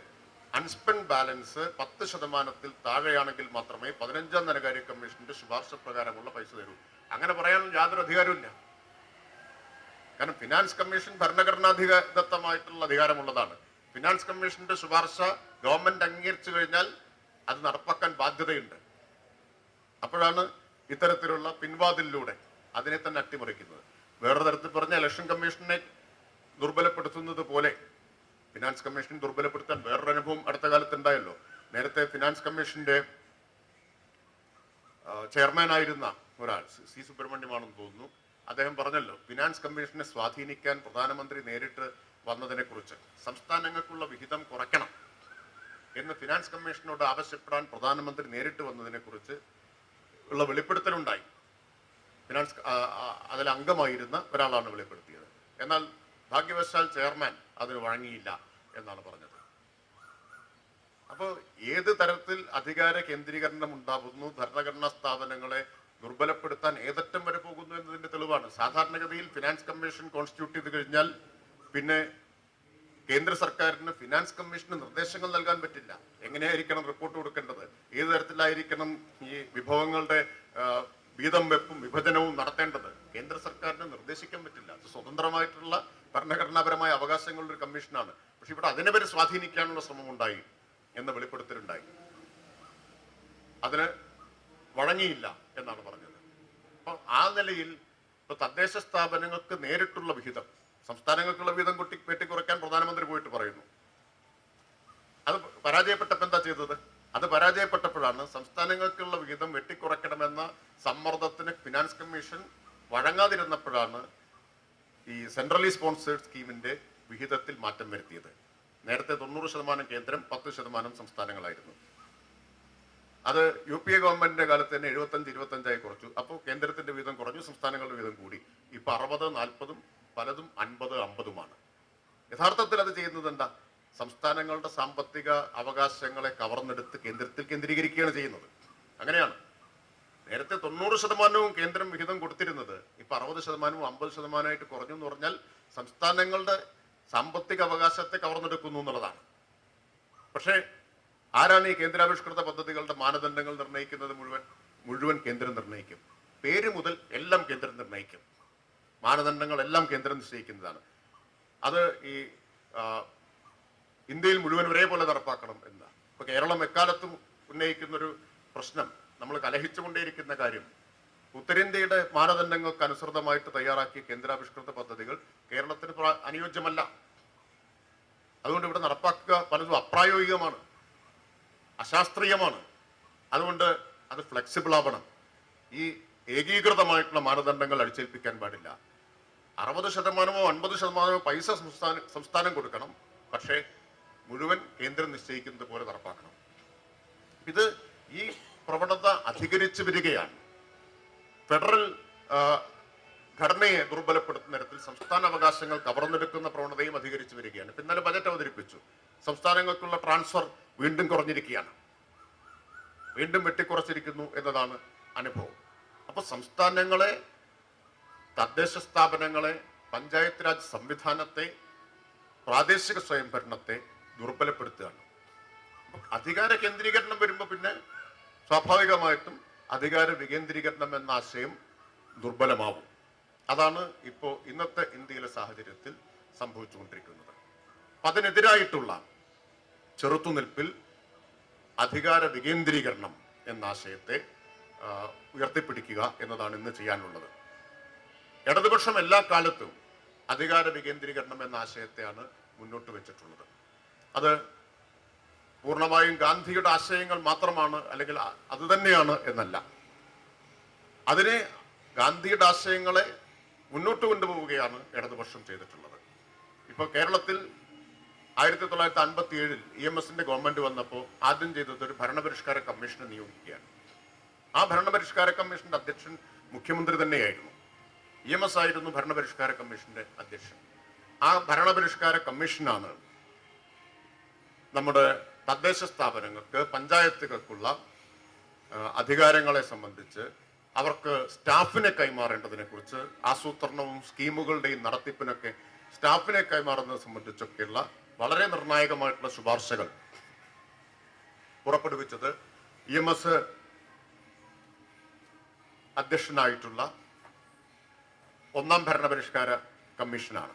അൺസ്പെൻഡ് ബാലൻസ് 10% താഴെയാണെങ്കിൽ മാത്രമേ 15ാം ധനകാര്യ കമ്മീഷന്റെ ശുപാർശ പ്രകാരമുള്ള പൈസ തരൂ. അങ്ങനെ പറയാൻ യാതൊരു അധികാരമില്ല. കാരണം ഫിനാൻസ് കമ്മീഷൻ ഭരണഘടനാധിദത്തമായിട്ടുള്ള അധികാരമുള്ളതാണ്. ഫിനാൻസ് കമ്മീഷന്റെ ശുപാർശ ഗവൺമെന്റ് അംഗീകരിച്ചു കഴിഞ്ഞാൽ അത് നടപ്പാക്കാൻ ബാധ്യതയുണ്ട്. അപ്പോഴാണ് ഇത്തരത്തിലുള്ള പിൻവാതിലൂടെ അതിനെ തന്നെ അട്ടിമറിക്കുന്നത്. വേറൊരു തരത്തിൽ പറഞ്ഞ ഇലക്ഷൻ കമ്മീഷനെ ദുർബലപ്പെടുത്തുന്നത് പോലെ ഫിനാൻസ് കമ്മീഷൻ ദുർബലപ്പെടുത്താൻ വേറൊരു അനുഭവം അടുത്ത കാലത്ത് ഉണ്ടായല്ലോ. നേരത്തെ ഫിനാൻസ് കമ്മീഷന്റെ ചെയർമാനായിരുന്ന ഒരാൾ സി സുബ്രഹ്മണ്യമാണെന്ന് തോന്നുന്നു, അദ്ദേഹം പറഞ്ഞല്ലോ, ഫിനാൻസ് കമ്മീഷനെ സ്വാധീനിക്കാൻ പ്രധാനമന്ത്രി നേരിട്ട് വന്നതിനെ കുറിച്ച്, സംസ്ഥാനങ്ങൾക്കുള്ള വിഹിതം കുറയ്ക്കണം എന്ന് ഫിനാൻസ് കമ്മീഷനോട് ആവശ്യപ്പെടാൻ പ്രധാനമന്ത്രി നേരിട്ട് വന്നതിനെ കുറിച്ച് ഉള്ള വെളിപ്പെടുത്തലുണ്ടായി. ഫിനാൻസ് അതിൽ അംഗമായിരുന്ന ഒരാളാണ് വെളിപ്പെടുത്തിയത്. എന്നാൽ ഭാഗ്യവശാൽ ചെയർമാൻ അതിന് വഴങ്ങിയില്ല എന്നാണ് പറഞ്ഞത്. അപ്പോൾ ഏത് തരത്തിൽ അധികാര കേന്ദ്രീകരണം ഉണ്ടാകുന്നു, ഭരണഘടനാ സ്ഥാപനങ്ങളെ ദുർബലപ്പെടുത്താൻ ഏതറ്റം വരെ പോകുന്നു എന്നതിന്റെ തെളിവാണ്. സാധാരണഗതിയിൽ ഫിനാൻസ് കമ്മീഷൻ കോൺസ്റ്റിറ്റ്യൂട്ട് ചെയ്ത് കഴിഞ്ഞാൽ പിന്നെ കേന്ദ്ര സർക്കാരിന് ഫിനാൻസ് കമ്മീഷന് നിർദ്ദേശങ്ങൾ നൽകാൻ പറ്റില്ല. എങ്ങനെയായിരിക്കണം റിപ്പോർട്ട് കൊടുക്കേണ്ടത്, ഏത് തരത്തിലായിരിക്കണം ഈ വിഭവങ്ങളുടെ വീതം വെപ്പും വിഭജനവും നടത്തേണ്ടത്, കേന്ദ്ര സർക്കാരിന് നിർദ്ദേശിക്കാൻ പറ്റില്ല. അത് സ്വതന്ത്രമായിട്ടുള്ള ഭരണഘടനാപരമായ അവകാശങ്ങളുടെ ഒരു കമ്മീഷനാണ്. പക്ഷെ ഇവിടെ അതിനെ വരെ സ്വാധീനിക്കാനുള്ള ശ്രമം ഉണ്ടായി എന്ന വെളിപ്പെടുത്തലുണ്ടായി. അതിന് വഴങ്ങിയില്ല എന്നാണ് പറഞ്ഞത്. അപ്പൊ ആ നിലയിൽ ഇപ്പൊ തദ്ദേശ സ്ഥാപനങ്ങൾക്ക് നേരിട്ടുള്ള വിഹിതം, സംസ്ഥാനങ്ങൾക്കുള്ള വിഹിതം വെട്ടിക്കുറയ്ക്കാൻ പ്രധാനമന്ത്രി പോയിട്ട് പറയുന്നു. അത് പരാജയപ്പെട്ടപ്പോൾ എന്താ ചെയ്തത്? അത് പരാജയപ്പെട്ടപ്പോഴാണ് സംസ്ഥാനങ്ങൾക്കുള്ള വിഹിതം വെട്ടിക്കുറയ്ക്കണമെന്ന സമ്മർദ്ദത്തിന് ഫിനാൻസ് കമ്മീഷൻ വഴങ്ങാതിരുന്നപ്പോഴാണ് ഈ സെൻട്രലി സ്പോൺസേഡ് സ്കീമിന്റെ വിഹിതത്തിൽ മാറ്റം വരുത്തിയത്. നേരത്തെ 90% കേന്ദ്രം, 10% സംസ്ഥാനങ്ങളായിരുന്നു. അത് UPA ഗവൺമെന്റിന്റെ കാലത്ത് തന്നെ 75-25 കുറച്ചു. അപ്പോൾ കേന്ദ്രത്തിന്റെ വീതം കുറഞ്ഞു, സംസ്ഥാനങ്ങളുടെ വീതം കൂടി. ഇപ്പൊ 60-40, പലതും 50-50. യഥാർത്ഥത്തിൽ അത് ചെയ്യുന്നത് എന്താ? സംസ്ഥാനങ്ങളുടെ സാമ്പത്തിക അവകാശങ്ങളെ കവർന്നെടുത്ത് കേന്ദ്രത്തിൽ കേന്ദ്രീകരിക്കുകയാണ് ചെയ്യുന്നത്. അങ്ങനെയാണ്. നേരത്തെ 90% കേന്ദ്രം വിഹിതം കൊടുത്തിരുന്നത് ഇപ്പൊ 60%, 50% കുറഞ്ഞു എന്ന് പറഞ്ഞാൽ സംസ്ഥാനങ്ങളുടെ സാമ്പത്തിക അവകാശത്തെ കവർന്നെടുക്കുന്നു എന്നുള്ളതാണ്. പക്ഷേ ആരാണ് ഈ കേന്ദ്രാവിഷ്കൃത പദ്ധതികളുടെ മാനദണ്ഡങ്ങൾ നിർണ്ണയിക്കുന്നത്? മുഴുവൻ കേന്ദ്രം നിർണ്ണയിക്കും. പേര് മുതൽ എല്ലാം കേന്ദ്രം നിർണ്ണയിക്കും. മാനദണ്ഡങ്ങളെല്ലാം കേന്ദ്രം നിശ്ചയിക്കുന്നതാണ്. അത് ഈ ഇന്ത്യയിൽ മുഴുവൻ ഒരേപോലെ നടപ്പാക്കണം എന്നാ. ഇപ്പൊ കേരളം എക്കാലത്തും ഉന്നയിക്കുന്നൊരു പ്രശ്നം, നമ്മൾ കലഹിച്ചുകൊണ്ടേയിരിക്കുന്ന കാര്യം, ഉത്തരേന്ത്യയുടെ മാനദണ്ഡങ്ങൾക്ക് അനുസൃതമായിട്ട് തയ്യാറാക്കിയ കേന്ദ്രാവിഷ്കൃത പദ്ധതികൾ കേരളത്തിന് അനുയോജ്യമല്ല. അതുകൊണ്ട് ഇവിടെ നടപ്പാക്കുക പലതും അപ്രായോഗികമാണ്, അശാസ്ത്രീയമാണ്. അതുകൊണ്ട് അത് ഫ്ലെക്സിബിൾ ആവണം. ഈ ഏകീകൃതമായിട്ടുള്ള മാനദണ്ഡങ്ങൾ അടിച്ചേൽപ്പിക്കാൻ പാടില്ല. 60%-ഓ 50%-ഓ പൈസ സംസ്ഥാനം കൊടുക്കണം, പക്ഷേ മുഴുവൻ കേന്ദ്രം നിശ്ചയിക്കുന്നത് പോലെ നടപ്പാക്കണം. ഇത് ഈ പ്രവണത അധികരിച്ചു വരികയാണ്. ഫെഡറൽ ഘടനയെ ദുർബലപ്പെടുത്തുന്ന തരത്തിൽ സംസ്ഥാന അവകാശങ്ങൾ കവർന്നെടുക്കുന്ന പ്രവണതയും അധികരിച്ചു വരികയാണ്. ഇന്നലെ ബജറ്റ് അവതരിപ്പിച്ചു. സംസ്ഥാനങ്ങൾക്കുള്ള ട്രാൻസ്ഫർ വീണ്ടും കുറഞ്ഞിരിക്കുകയാണ്, വീണ്ടും വെട്ടിക്കുറച്ചിരിക്കുന്നു എന്നതാണ് അനുഭവം. അപ്പൊ സംസ്ഥാനങ്ങളെ, തദ്ദേശ സ്ഥാപനങ്ങളെ പഞ്ചായത്ത് രാജ് സംവിധാനത്തെ, പ്രാദേശിക സ്വയംഭരണത്തെ ദുർബലപ്പെടുത്തുകയാണ്. അധികാര കേന്ദ്രീകരണം വരുമ്പോൾ പിന്നെ സ്വാഭാവികമായിട്ടും അധികാര വികേന്ദ്രീകരണം എന്ന ആശയം ദുർബലമാവും. അതാണ് ഇപ്പോൾ ഇന്നത്തെ ഇന്ത്യയിലെ സാഹചര്യത്തിൽ സംഭവിച്ചുകൊണ്ടിരിക്കുന്നത്. അപ്പം അതിനെതിരായിട്ടുള്ള ചെറുത്തുനിൽപ്പിൽ അധികാര വികേന്ദ്രീകരണം എന്ന ആശയത്തെ ഉയർത്തിപ്പിടിക്കുക എന്നതാണ് ഇന്ന് ചെയ്യാനുള്ളത്. ഇടതുപക്ഷം എല്ലാ കാലത്തും അധികാര വികേന്ദ്രീകരണം എന്ന ആശയത്തെയാണ് മുന്നോട്ട് വെച്ചിട്ടുള്ളത്. അത് പൂർണ്ണമായും ഗാന്ധിയുടെ ആശയങ്ങൾ മാത്രമാണ്, അല്ലെങ്കിൽ അത് തന്നെയാണ് എന്നല്ല. അതിനെ, ഗാന്ധിയുടെ ആശയങ്ങളെ മുന്നോട്ട് കൊണ്ടുപോവുകയാണ് ഇടതുപക്ഷം ചെയ്തിട്ടുള്ളത്. ഇപ്പോൾ കേരളത്തിൽ 1957 EMSന്റെ ഗവൺമെന്റ് വന്നപ്പോൾ ആദ്യം ചെയ്തത് ഒരു ഭരണപരിഷ്കാര കമ്മീഷനെ നിയോഗിക്കുകയാണ്. ആ ഭരണപരിഷ്കാര കമ്മീഷന്റെ അധ്യക്ഷൻ മുഖ്യമന്ത്രി തന്നെയായിരുന്നു. EMS ആയിരുന്നു ഭരണപരിഷ്കാര കമ്മീഷന്റെ അധ്യക്ഷൻ. ആ ഭരണപരിഷ്കാര കമ്മീഷനാണ് നമ്മുടെ തദ്ദേശ സ്ഥാപനങ്ങൾക്ക്, പഞ്ചായത്തുകൾക്കുള്ള അധികാരങ്ങളെ സംബന്ധിച്ച് അവർക്ക് സ്റ്റാഫിനെ കൈമാറേണ്ടതിനെ കുറിച്ച്, ആസൂത്രണവും സ്കീമുകളുടെയും നടത്തിപ്പിനൊക്കെ സ്റ്റാഫിനെ കൈമാറുന്നത് സംബന്ധിച്ചൊക്കെയുള്ള വളരെ നിർണായകമായിട്ടുള്ള ശുപാർശകൾ പുറപ്പെടുവിച്ചത് EMS അധ്യക്ഷനായിട്ടുള്ള ഒന്നാം ഭരണപരിഷ്കാര കമ്മീഷനാണ്.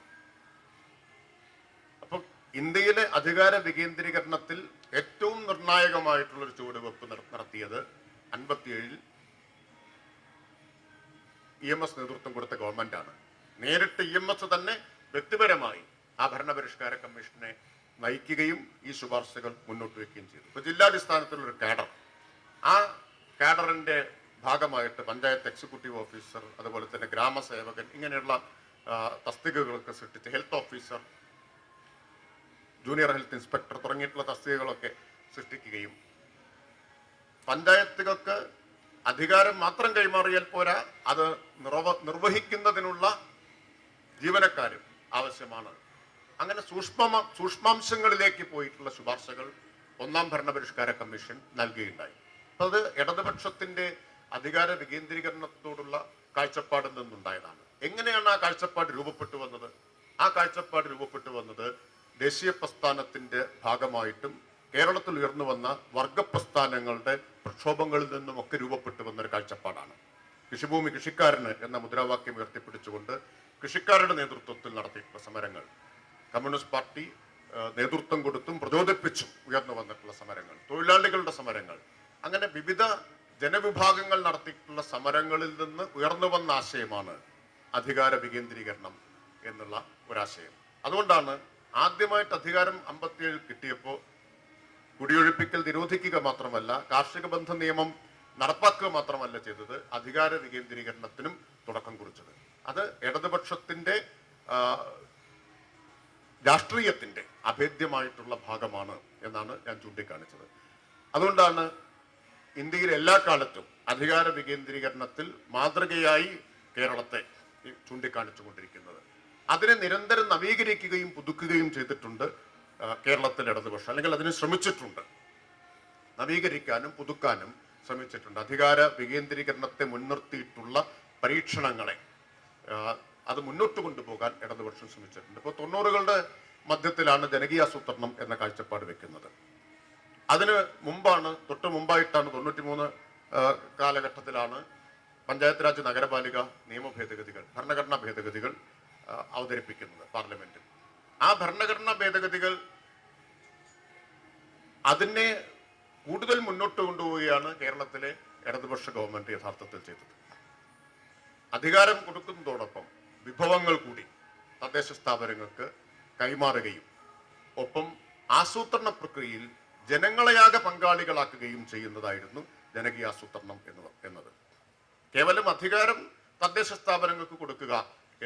അപ്പോൾ ഇന്ത്യയിലെ അധികാര വികേന്ദ്രീകരണത്തിൽ ഏറ്റവും നിർണായകമായിട്ടുള്ളൊരു ചുവടുവെപ്പ് നടത്തിയത് 57 EMS നേതൃത്വം കൊടുത്ത ഗവൺമെന്റാണ്. നേരിട്ട് EMS തന്നെ വ്യക്തിപരമായി ആ ഭരണപരിഷ്കാര കമ്മീഷനെ നയിക്കുകയും ഈ ശുപാർശകൾ മുന്നോട്ട് വയ്ക്കുകയും ചെയ്തു. ഇപ്പൊ ജില്ലാടിസ്ഥാനത്തിലൊരു കാഡർ, ആ കാഡറിന്റെ ഭാഗമായിട്ട് പഞ്ചായത്ത് എക്സിക്യൂട്ടീവ് ഓഫീസർ, അതുപോലെ തന്നെ ഗ്രാമസേവകൻ, ഇങ്ങനെയുള്ള തസ്തികകളൊക്കെ സൃഷ്ടിച്ച് health officer, junior health inspector തുടങ്ങിയിട്ടുള്ള തസ്തികകളൊക്കെ സൃഷ്ടിക്കുകയും, പഞ്ചായത്തുകൾക്ക് അധികാരം മാത്രം കൈമാറിയാൽ പോരാ, അത് നിർവഹിക്കുന്നതിനുള്ള ജീവനക്കാരും ആവശ്യമാണ്. അങ്ങനെ സൂക്ഷ്മാംശങ്ങളിലേക്ക് പോയിട്ടുള്ള ശുപാർശകൾ ഒന്നാം ഭരണപരിഷ്കാര കമ്മീഷൻ നൽകുകയുണ്ടായി. അത് ഇടതുപക്ഷത്തിന്റെ അധികാര വികേന്ദ്രീകരണത്തോടുള്ള കാഴ്ചപ്പാടിൽ നിന്നുണ്ടായതാണ്. എങ്ങനെയാണ് ആ കാഴ്ചപ്പാട് രൂപപ്പെട്ടു വന്നത്? ആ കാഴ്ചപ്പാട് രൂപപ്പെട്ടു വന്നത് ദേശീയ പ്രസ്ഥാനത്തിന്റെ ഭാഗമായിട്ടും കേരളത്തിൽ ഉയർന്നു വന്ന വർഗപ്രസ്ഥാനങ്ങളുടെ പ്രക്ഷോഭങ്ങളിൽ നിന്നുമൊക്കെ രൂപപ്പെട്ടു വന്നൊരു കാഴ്ചപ്പാടാണ്. കൃഷിഭൂമി കൃഷിക്കാരന് എന്ന മുദ്രാവാക്യം ഉയർത്തിപ്പിടിച്ചുകൊണ്ട് കൃഷിക്കാരുടെ നേതൃത്വത്തിൽ നടത്തിയിട്ടുള്ള സമരങ്ങൾ, കമ്മ്യൂണിസ്റ്റ് പാർട്ടി നേതൃത്വം കൊടുത്തും പ്രചോദിപ്പിച്ചും ഉയർന്നു വന്നിട്ടുള്ള സമരങ്ങൾ, തൊഴിലാളികളുടെ സമരങ്ങൾ, അങ്ങനെ വിവിധ ജനവിഭാഗങ്ങൾ നടത്തിയിട്ടുള്ള സമരങ്ങളിൽ നിന്ന് ഉയർന്നു വന്ന ആശയമാണ് അധികാര വികേന്ദ്രീകരണം എന്നുള്ള ഒരാശയം. അതുകൊണ്ടാണ് ആദ്യമായിട്ട് അധികാരം 57 കിട്ടിയപ്പോൾ കുടിയൊഴിപ്പിക്കൽ നിരോധിക്കുക മാത്രമല്ല, കാർഷിക ബന്ധ നിയമം നടപ്പാക്കുക മാത്രമല്ല ചെയ്തത്, അധികാര വികേന്ദ്രീകരണത്തിനും തുടക്കം കുറിച്ചത്. അത് ഇടതുപക്ഷത്തിന്റെ രാഷ്ട്രീയത്തിന്റെ അഭേദ്യമായിട്ടുള്ള ഭാഗമാണ് എന്നാണ് ഞാൻ ചൂണ്ടിക്കാണിച്ചത്. അതുകൊണ്ടാണ് ഇന്ത്യയിൽ എല്ലാ കാലത്തും അധികാര വികേന്ദ്രീകരണത്തിൽ മാതൃകയായി കേരളത്തെ ചൂണ്ടിക്കാണിച്ചുകൊണ്ടിരിക്കുന്നത്. അതിനെ നിരന്തരം നവീകരിക്കുകയും പുതുക്കുകയും ചെയ്തിട്ടുണ്ട് കേരളത്തിൽ ഇടതുപക്ഷം, അല്ലെങ്കിൽ അതിന് ശ്രമിച്ചിട്ടുണ്ട്. നവീകരിക്കാനും പുതുക്കാനും ശ്രമിച്ചിട്ടുണ്ട്. അധികാര വികേന്ദ്രീകരണത്തെ മുൻനിർത്തിയിട്ടുള്ള പരീക്ഷണങ്ങളെ അത് മുന്നോട്ട് കൊണ്ടുപോകാൻ ഇടതുപക്ഷം ശ്രമിച്ചിട്ടുണ്ട്. ഇപ്പോൾ 90കളുടെ മധ്യത്തിലാണ് ജനകീയാസൂത്രണം എന്ന കാഴ്ചപ്പാട് വെക്കുന്നത്. അതിന് മുമ്പാണ്, തൊട്ട് മുമ്പായിട്ടാണ് 93 കാലഘട്ടത്തിലാണ് പഞ്ചായത്ത് രാജ് നഗരപാലിക നിയമ ഭേദഗതികൾ, ഭരണഘടനാ ഭേദഗതികൾ അവതരിപ്പിക്കുന്നത് പാർലമെന്റിൽ. ആ ഭരണഘടനാ ഭേദഗതികൾ അതിനെ കൂടുതൽ മുന്നോട്ട് കൊണ്ടുപോവുകയാണ് കേരളത്തിലെ ഇടതുപക്ഷ ഗവൺമെന്റ് യഥാർത്ഥത്തിൽ ചെയ്തത്. അധികാരം കൊടുക്കുന്നതോടൊപ്പം വിഭവങ്ങൾ കൂടി തദ്ദേശ സ്ഥാപനങ്ങൾക്ക് കൈമാറുകയും ഒപ്പം ആസൂത്രണ പ്രക്രിയയിൽ ജനങ്ങളെയാകെ പങ്കാളികളാക്കുകയും ചെയ്യുന്നതായിരുന്നു ജനകീയാസൂത്രണം എന്നത്. കേവലം അധികാരം തദ്ദേശ സ്ഥാപനങ്ങൾക്ക് കൊടുക്കുക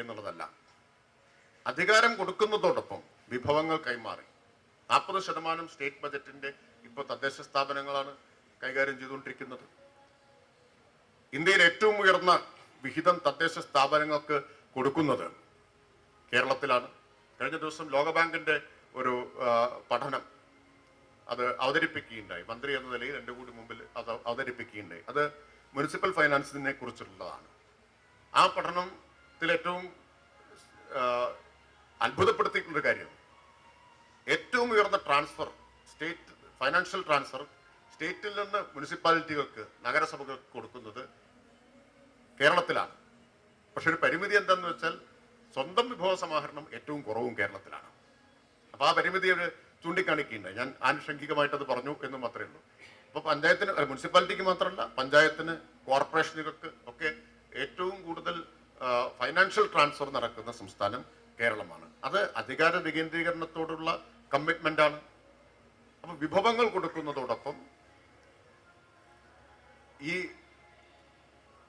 എന്നുള്ളതല്ല, അധികാരം കൊടുക്കുന്നതോടൊപ്പം വിഭവങ്ങൾ കൈമാറി 40% സ്റ്റേറ്റ് ബജറ്റിന്റെ ഇപ്പോൾ തദ്ദേശ സ്ഥാപനങ്ങളാണ് കൈകാര്യം ചെയ്തുകൊണ്ടിരിക്കുന്നത്. ഇന്ത്യയിൽ ഏറ്റവും ഉയർന്ന വിഹിതം തദ്ദേശ സ്ഥാപനങ്ങൾക്ക് കൊടുക്കുന്നത് കേരളത്തിലാണ്. കഴിഞ്ഞ ദിവസം ലോകബാങ്കിന്റെ ഒരു പഠനം അത് അവതരിപ്പിക്കുകയുണ്ടായി. മന്ത്രി എന്ന നിലയിൽ എൻ്റെ കൂടി മുമ്പിൽ അത് അവതരിപ്പിക്കുകയുണ്ടായി. അത് മുനിസിപ്പൽ ഫൈനാൻസിനെ കുറിച്ചുള്ളതാണ്. ആ പഠനത്തിൽ ഏറ്റവും അത്ഭുതപ്പെടുത്തിയിട്ടുള്ളൊരു കാര്യം, ഏറ്റവും ഉയർന്ന ട്രാൻസ്ഫർ, സ്റ്റേറ്റ് ഫൈനാൻഷ്യൽ ട്രാൻസ്ഫർ സ്റ്റേറ്റിൽ നിന്ന് മുനിസിപ്പാലിറ്റികൾക്ക്, നഗരസഭകൾക്ക് കൊടുക്കുന്നത് കേരളത്തിലാണ്. പക്ഷെ ഒരു പരിമിതി എന്താണെന്ന് വെച്ചാൽ സ്വന്തം വിഭവ സമാഹരണം ഏറ്റവും കുറവും കേരളത്തിലാണ്. അപ്പൊ ആ പരിമിതി അവർ ചൂണ്ടിക്കാണിക്കുന്നുണ്ട്. ഞാൻ ആനുഷംഗികമായിട്ട് അത് പറഞ്ഞു എന്ന് മാത്രമേ ഉള്ളൂ. അപ്പൊ പഞ്ചായത്തിന്, മുനിസിപ്പാലിറ്റിക്ക് മാത്രമല്ല, പഞ്ചായത്തിന്, കോർപ്പറേഷനുകൾക്ക് ഒക്കെ ഏറ്റവും കൂടുതൽ ഫൈനാൻഷ്യൽ ട്രാൻസ്ഫർ നടക്കുന്ന സംസ്ഥാനം കേരളമാണ്. അത് അധികാര വികേന്ദ്രീകരണത്തോടുള്ള കമ്മിറ്റ്മെന്റ് ആണ്. അപ്പൊ വിഭവങ്ങൾ കൊടുക്കുന്നതോടൊപ്പം ഈ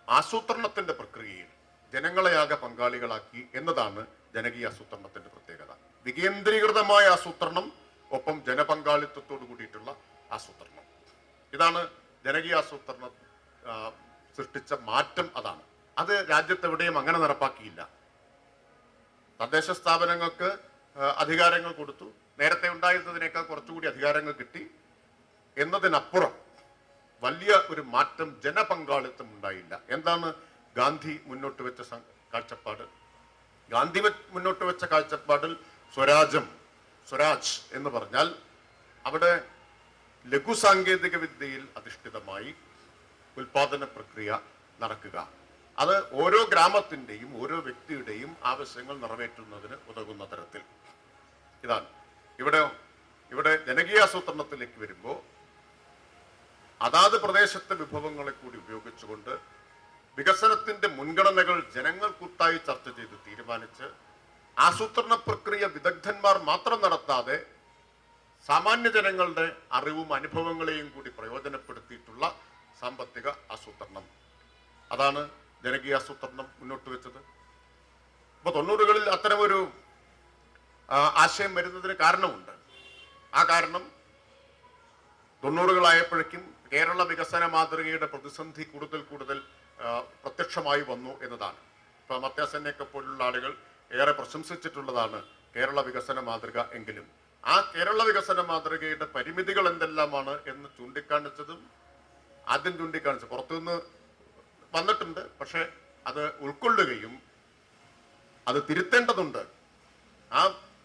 ആസൂത്രണത്തിന്റെ പ്രക്രിയയിൽ ജനങ്ങളെയാകെ പങ്കാളികളാക്കി എന്നതാണ് ജനകീയ ആസൂത്രണത്തിന്റെ പ്രത്യേകത. വികേന്ദ്രീകൃതമായ ആസൂത്രണം, ഒപ്പം ജനപങ്കാളിത്തത്തോട് കൂടിയിട്ടുള്ള ആസൂത്രണം. ഇതാണ് ജനകീയ ആസൂത്രണം സൃഷ്ടിച്ച മാറ്റം. അതാണ് അത് രാജ്യത്തെവിടെയും അങ്ങനെ നടപ്പാക്കിയില്ല. തദ്ദേശ സ്ഥാപനങ്ങൾക്ക് അധികാരങ്ങൾ കൊടുത്തു, നേരത്തെ ഉണ്ടായിരുന്നതിനേക്കാൾ കുറച്ചുകൂടി അധികാരങ്ങൾ കിട്ടി എന്നതിനപ്പുറം വലിയ ഒരു മാറ്റം, ജനപങ്കാളിത്തം ഉണ്ടായില്ല. എന്താണ് ഗാന്ധി മുന്നോട്ട് വെച്ച കാഴ്ചപ്പാട്? ഗാന്ധി മുന്നോട്ട് വെച്ച കാഴ്ചപ്പാടിൽ സ്വരാജ് എന്ന് പറഞ്ഞാൽ അവിടെ ലഘു സാങ്കേതിക വിദ്യയിൽ അധിഷ്ഠിതമായി ഉൽപാദന പ്രക്രിയ നടക്കുക, അത് ഓരോ ഗ്രാമത്തിന്റെയും ഓരോ വ്യക്തിയുടെയും ആവശ്യങ്ങൾ നിറവേറ്റുന്നതിന് ഉതകുന്ന തരത്തിൽ. ഇതാണ് ഇവിടെ ജനകീയ ആസൂത്രണത്തിലേക്ക് വരുമ്പോൾ അതാത് പ്രദേശത്തെ വിഭവങ്ങളെ കൂടി ഉപയോഗിച്ചുകൊണ്ട് വികസനത്തിന്റെ മുൻഗണനകൾ ജനങ്ങൾ കൂട്ടായി ചർച്ച ചെയ്ത് തീരുമാനിച്ച് ആസൂത്രണ പ്രക്രിയ വിദഗ്ധന്മാർ മാത്രം നടത്താതെ സാമാന്യ ജനങ്ങളുടെ അറിവും അനുഭവങ്ങളെയും കൂടി പ്രയോജനപ്പെടുത്തിയിട്ടുള്ള സാമ്പത്തിക ആസൂത്രണം, അതാണ് ജനകീയ ആസൂത്രണം മുന്നോട്ട് വെച്ചത്. അപ്പൊ 90കളിൽ അത്തരമൊരു ആശയം വരുന്നതിന് കാരണമുണ്ട്. ആ കാരണം 90കളായപ്പോഴേക്കും കേരള വികസന മാതൃകയുടെ പ്രതിസന്ധി കൂടുതൽ പ്രത്യക്ഷമായി വന്നു എന്നതാണ്. ഇപ്പൊ മത്യാസെന്നെയൊക്കെ പോലുള്ള ആളുകൾ ഏറെ പ്രശംസിച്ചിട്ടുള്ളതാണ് കേരള വികസന മാതൃക. എങ്കിലും ആ കേരള വികസന മാതൃകയുടെ പരിമിതികൾ എന്തെല്ലാമാണ് എന്ന് ആദ്യം ചൂണ്ടിക്കാണിച്ചു പുറത്തുനിന്ന് വന്നിട്ടുണ്ട്. പക്ഷെ അത് ഉൾക്കൊള്ളുകയും അത് തിരുത്തേണ്ടതുണ്ട്, ആ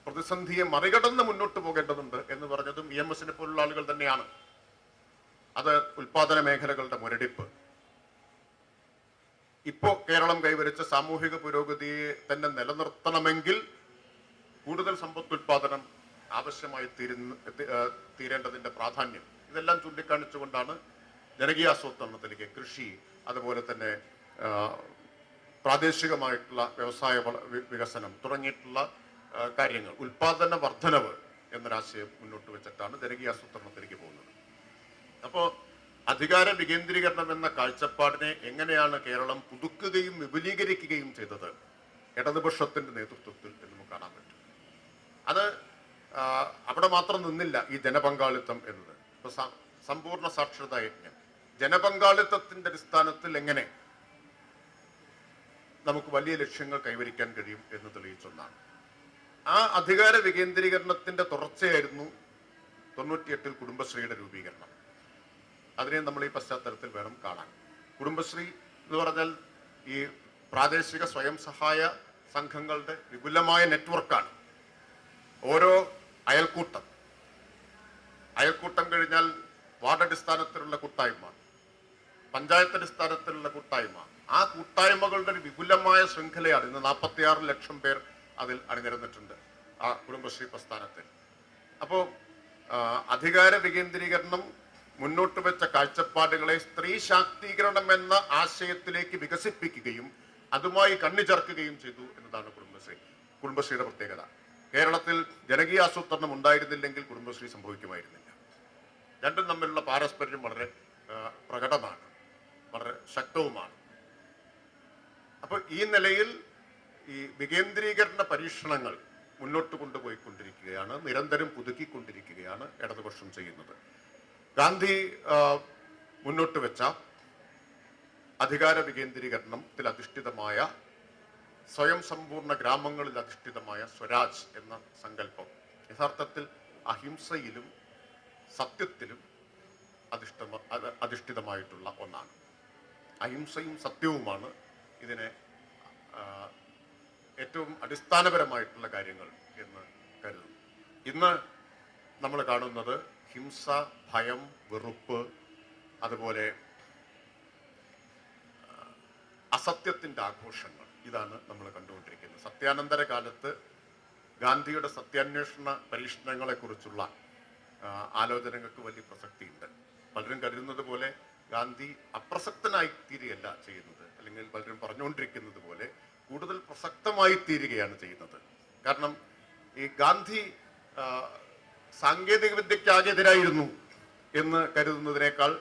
പ്രതിസന്ധിയെ മറികടന്ന് മുന്നോട്ട് പോകേണ്ടതുണ്ട് എന്ന് പറഞ്ഞതും EMSനെ പോലുള്ള ആളുകൾ തന്നെയാണ്. അത് ഉൽപാദന മേഖലകളുടെ മുരടിപ്പ്, ഇപ്പോ കേരളം കൈവരിച്ച സാമൂഹിക പുരോഗതിയെ തന്നെ നിലനിർത്തണമെങ്കിൽ കൂടുതൽ സമ്പത്തുൽപാദനം ആവശ്യമായി തീരേണ്ടതിന്റെ പ്രാധാന്യം, ഇതെല്ലാം ചൂണ്ടിക്കാണിച്ചുകൊണ്ടാണ് ജനകീയ ആസൂത്രണത്തിലേക്ക് കൃഷി, അതുപോലെ തന്നെ പ്രാദേശികമായിട്ടുള്ള വ്യവസായ വികസനം തുടങ്ങിയിട്ടുള്ള കാര്യങ്ങൾ, ഉൽപാദന വർധനവ് എന്നൊരാശയം മുന്നോട്ട് വെച്ചിട്ടാണ് ജനകീയ ആസൂത്രണത്തിലേക്ക് പോകുന്നത്. അപ്പോ അധികാര വികേന്ദ്രീകരണം എന്ന കാഴ്ചപ്പാടിനെ എങ്ങനെയാണ് കേരളം പുതുക്കുകയും വിപുലീകരിക്കുകയും ചെയ്തത്? ഇടതുപക്ഷത്തിന്റെ നേതൃത്വത്തിൽ എന്ന് നമുക്ക് കാണാൻ പറ്റും. അത് അവിടെ മാത്രം നിന്നില്ല ഈ ജനപങ്കാളിത്തം എന്നത്. ഇപ്പൊ സമ്പൂർണ്ണ സാക്ഷരതാ യജ്ഞം ജനപങ്കാളിത്തത്തിന്റെ അടിസ്ഥാനത്തിൽ എങ്ങനെ നമുക്ക് വലിയ ലക്ഷ്യങ്ങൾ കൈവരിക്കാൻ കഴിയും എന്ന് തെളിയിച്ചൊന്നാണ്. ആ അധികാര വികേന്ദ്രീകരണത്തിന്റെ തുടർച്ചയായിരുന്നു 98 കുടുംബശ്രീയുടെ രൂപീകരണം. അതിനെ നമ്മൾ ഈ പശ്ചാത്തലത്തിൽ വേണം കാണാൻ. കുടുംബശ്രീ എന്ന് പറഞ്ഞാൽ ഈ പ്രാദേശിക സ്വയം സഹായ സംഘങ്ങളുടെ വിപുലമായ നെറ്റ്വർക്കാണ്. ഓരോ അയൽക്കൂട്ടം കഴിഞ്ഞാൽ വാർഡ് അടിസ്ഥാനത്തിലുള്ള കൂട്ടായ്മ, പഞ്ചായത്ത് അടിസ്ഥാനത്തിലുള്ള കൂട്ടായ്മ, ആ കൂട്ടായ്മകളുടെ ഒരു വിപുലമായ ശൃംഖലയാണ്. ഇന്ന് 46 ലക്ഷം പേർ അതിൽ അണിനിരന്നിട്ടുണ്ട് ആ കുടുംബശ്രീ പ്രസ്ഥാനത്തിൽ. അപ്പോൾ അധികാര വികേന്ദ്രീകരണം മുന്നോട്ട് വെച്ച കാഴ്ചപ്പാടുകളെ സ്ത്രീ ശാക്തീകരണം എന്ന ആശയത്തിലേക്ക് വികസിപ്പിക്കുകയും അതുമായി കണ്ണിചേർക്കുകയും ചെയ്തു എന്നതാണ് കുടുംബശ്രീയുടെ പ്രത്യേകത. കേരളത്തിൽ ജനകീയ ആസൂത്രണം ഉണ്ടായിരുന്നില്ലെങ്കിൽ കുടുംബശ്രീ സംഭവിക്കുമായിരുന്നില്ല. രണ്ടും തമ്മിലുള്ള പാരസ്പര്യം വളരെ പ്രകടമാണ്, വളരെ ശക്തവുമാണ്. അപ്പൊ ഈ നിലയിൽ ഈ വികേന്ദ്രീകരണ പരീക്ഷണങ്ങൾ മുന്നോട്ട് കൊണ്ടുപോയിക്കൊണ്ടിരിക്കുകയാണ്, നിരന്തരം പുതുക്കിക്കൊണ്ടിരിക്കുകയാണ് ഇടതുപക്ഷം ചെയ്യുന്നത്. ഗാന്ധി മുന്നോട്ട് വെച്ച അധികാര വികേന്ദ്രീകരണത്തിൽ അധിഷ്ഠിതമായ സ്വയം സമ്പൂർണ്ണ ഗ്രാമങ്ങളിൽ അധിഷ്ഠിതമായ സ്വരാജ് എന്ന സങ്കല്പം യഥാർത്ഥത്തിൽ അഹിംസയിലും സത്യത്തിലും അധിഷ്ഠിതമായിട്ടുള്ള ഒന്നാണ്. അഹിംസയും സത്യവുമാണ് ഇതിനെ ഏറ്റവും അടിസ്ഥാനപരമായിട്ടുള്ള കാര്യങ്ങൾ എന്ന് കരുതുന്നു. ഇന്ന് നമ്മൾ കാണുന്നത് ഹിംസ, ഭയം, വെറുപ്പ്, അതുപോലെ അസത്യത്തിൻ്റെ ആഘോഷങ്ങൾ, ഇതാണ് നമ്മൾ കണ്ടുകൊണ്ടിരിക്കുന്നത്. സത്യാനന്തര കാലത്ത് ഗാന്ധിയുടെ സത്യാന്വേഷണ പരീക്ഷണങ്ങളെക്കുറിച്ചുള്ള ആലോചനകൾക്ക് വലിയ പ്രസക്തിയുണ്ട്. പലരും കരുതുന്നത് പോലെ ഗാന്ധി അപ്രസക്തനായി തീരുകയല്ല ചെയ്യുന്നത്, അല്ലെങ്കിൽ പലരും പറഞ്ഞുകൊണ്ടിരിക്കുന്നത് പോലെ കൂടുതൽ പ്രസക്തമായി തീരുകയാണ് ചെയ്യുന്നത്. കാരണം ഈ ഗാന്ധി സാങ്കേതിക വിദ്യക്കാകെതിരായിരുന്നു എന്ന് കരുതുന്നതിനേക്കാൾ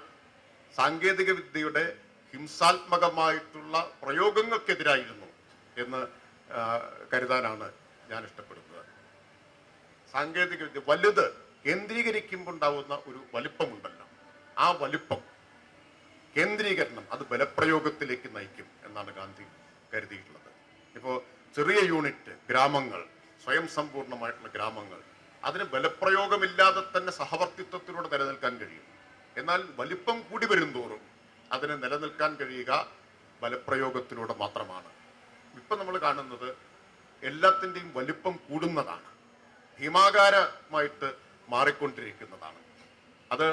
സാങ്കേതിക വിദ്യയുടെ ഹിംസാത്മകമായിട്ടുള്ള പ്രയോഗങ്ങൾക്കെതിരായിരുന്നു എന്ന് കരുതാനാണ് ഞാൻ ഇഷ്ടപ്പെടുന്നത്. സാങ്കേതിക വിദ്യ വലുത് കേന്ദ്രീകരിക്കുമ്പോൾ ഉണ്ടാവുന്ന ഒരു വലിപ്പമുണ്ടല്ലോ, ആ വലിപ്പം, കേന്ദ്രീകരണം, അത് ബലപ്രയോഗത്തിലേക്ക് നയിക്കും എന്നാണ് ഗാന്ധി കരുതിയിട്ടുള്ളത്. ഇപ്പോൾ ചെറിയ യൂണിറ്റ് ഗ്രാമങ്ങൾ, സ്വയം സമ്പൂർണമായിട്ടുള്ള ഗ്രാമങ്ങൾ, അതിന് ബലപ്രയോഗമില്ലാതെ തന്നെ സഹവർത്തിത്വത്തിലൂടെ നിലനിൽക്കാൻ കഴിയും. എന്നാൽ വലിപ്പം കൂടി വരും തോറും അതിന് നിലനിൽക്കാൻ കഴിയുക ബലപ്രയോഗത്തിലൂടെ മാത്രമാണ്. ഇപ്പം നമ്മൾ കാണുന്നത് എല്ലാത്തിൻ്റെയും വലിപ്പം കൂടുന്നതാണ്, ഭീമാകാരമായിട്ട് മാറിക്കൊണ്ടിരിക്കുന്നതാണ്. അത്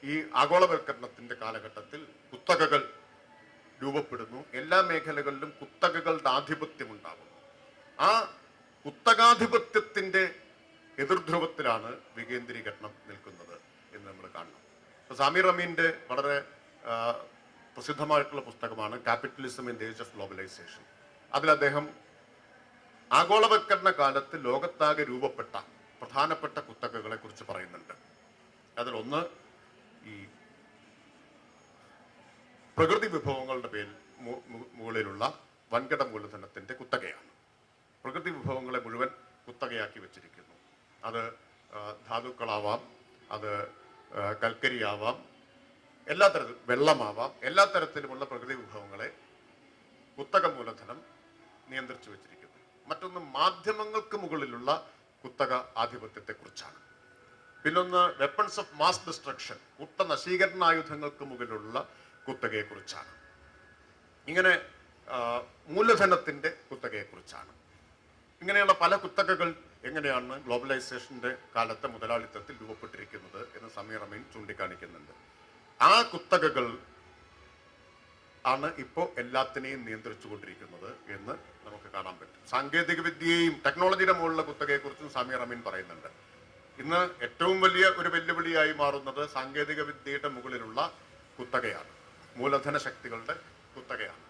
ഈ ആഗോളവൽക്കരണത്തിന്റെ കാലഘട്ടത്തിൽ കുത്തകകൾ രൂപപ്പെടുന്നു. എല്ലാ മേഖലകളിലും കുത്തകകളുടെ ആധിപത്യം ഉണ്ടാകുന്നു. ആ കുത്തകാധിപത്യത്തിന്റെ എതിർധ്രുവത്തിലാണ് വികേന്ദ്രീകരണം നിൽക്കുന്നത് എന്ന് നമ്മൾ കാണണം. സമീർ അമീന്റെ വളരെ പ്രസിദ്ധമായിട്ടുള്ള പുസ്തകമാണ് capitalism in the age of globalisation. അതിൽ അദ്ദേഹം ആഗോളവൽക്കരണ കാലത്ത് ലോകത്താകെ രൂപപ്പെട്ട പ്രധാനപ്പെട്ട കുത്തകകളെ കുറിച്ച് പറയുന്നുണ്ട്. അതിലൊന്ന് ഈ പ്രകൃതി വിഭവങ്ങളുടെ മുകളിലുള്ള വൻകിട മൂലധനത്തിന്റെ കുത്തകയാണ്. പ്രകൃതി വിഭവങ്ങളെ മുഴുവൻ കുത്തകയാക്കി വെച്ചിരിക്കുന്നു. അത് ധാതുക്കളാവാം, അത് കൽക്കരിയാവാം, എല്ലാ തരത്തിലും വെള്ളമാവാം, എല്ലാ തരത്തിലുമുള്ള പ്രകൃതി വിഭവങ്ങളെ കുത്തക മൂലധനം നിയന്ത്രിച്ചു വെച്ചിരിക്കുന്നു. മറ്റൊന്ന് മാധ്യമങ്ങൾക്ക് മുകളിലുള്ള കുത്തക ആധിപത്യത്തെക്കുറിച്ചാണ്. പിന്നൊന്ന് വെപ്പൺസ് ഓഫ് മാസ് ഡിസ്ട്രക്ഷൻ, കൂട്ട നശീകരണായുധങ്ങൾക്ക് മുകളിലുള്ള കുത്തകയെക്കുറിച്ചാണ്. ഇങ്ങനെ മൂലധനത്തിന്റെ കുത്തകയെക്കുറിച്ചാണ്. ഇങ്ങനെയുള്ള പല കുത്തകകൾ എങ്ങനെയാണ് ഗ്ലോബലൈസേഷന്റെ കാലത്തെ മുതലാളിത്തത്തിൽ രൂപപ്പെട്ടിരിക്കുന്നത് എന്ന് സമീർ അമീൻ ചൂണ്ടിക്കാണിക്കുന്നുണ്ട്. ആ കുത്തകകൾ ആണ് ഇപ്പോൾ എല്ലാത്തിനെയും നിയന്ത്രിച്ചു കൊണ്ടിരിക്കുന്നത് എന്ന് നമുക്ക് കാണാൻ പറ്റും. സാങ്കേതിക വിദ്യയെയും ടെക്നോളജിയുടെ മുകളിലുള്ള കുത്തകയെക്കുറിച്ചും സമീർ അമീൻ പറയുന്നുണ്ട്. ഇന്ന് ഏറ്റവും വലിയ ഒരു വെല്ലുവിളിയായി മാറുന്നത് സാങ്കേതിക വിദ്യയുടെ മുകളിലുള്ള കുത്തകയാണ്, മൂലധന ശക്തികളുടെ കുത്തകയാണ്.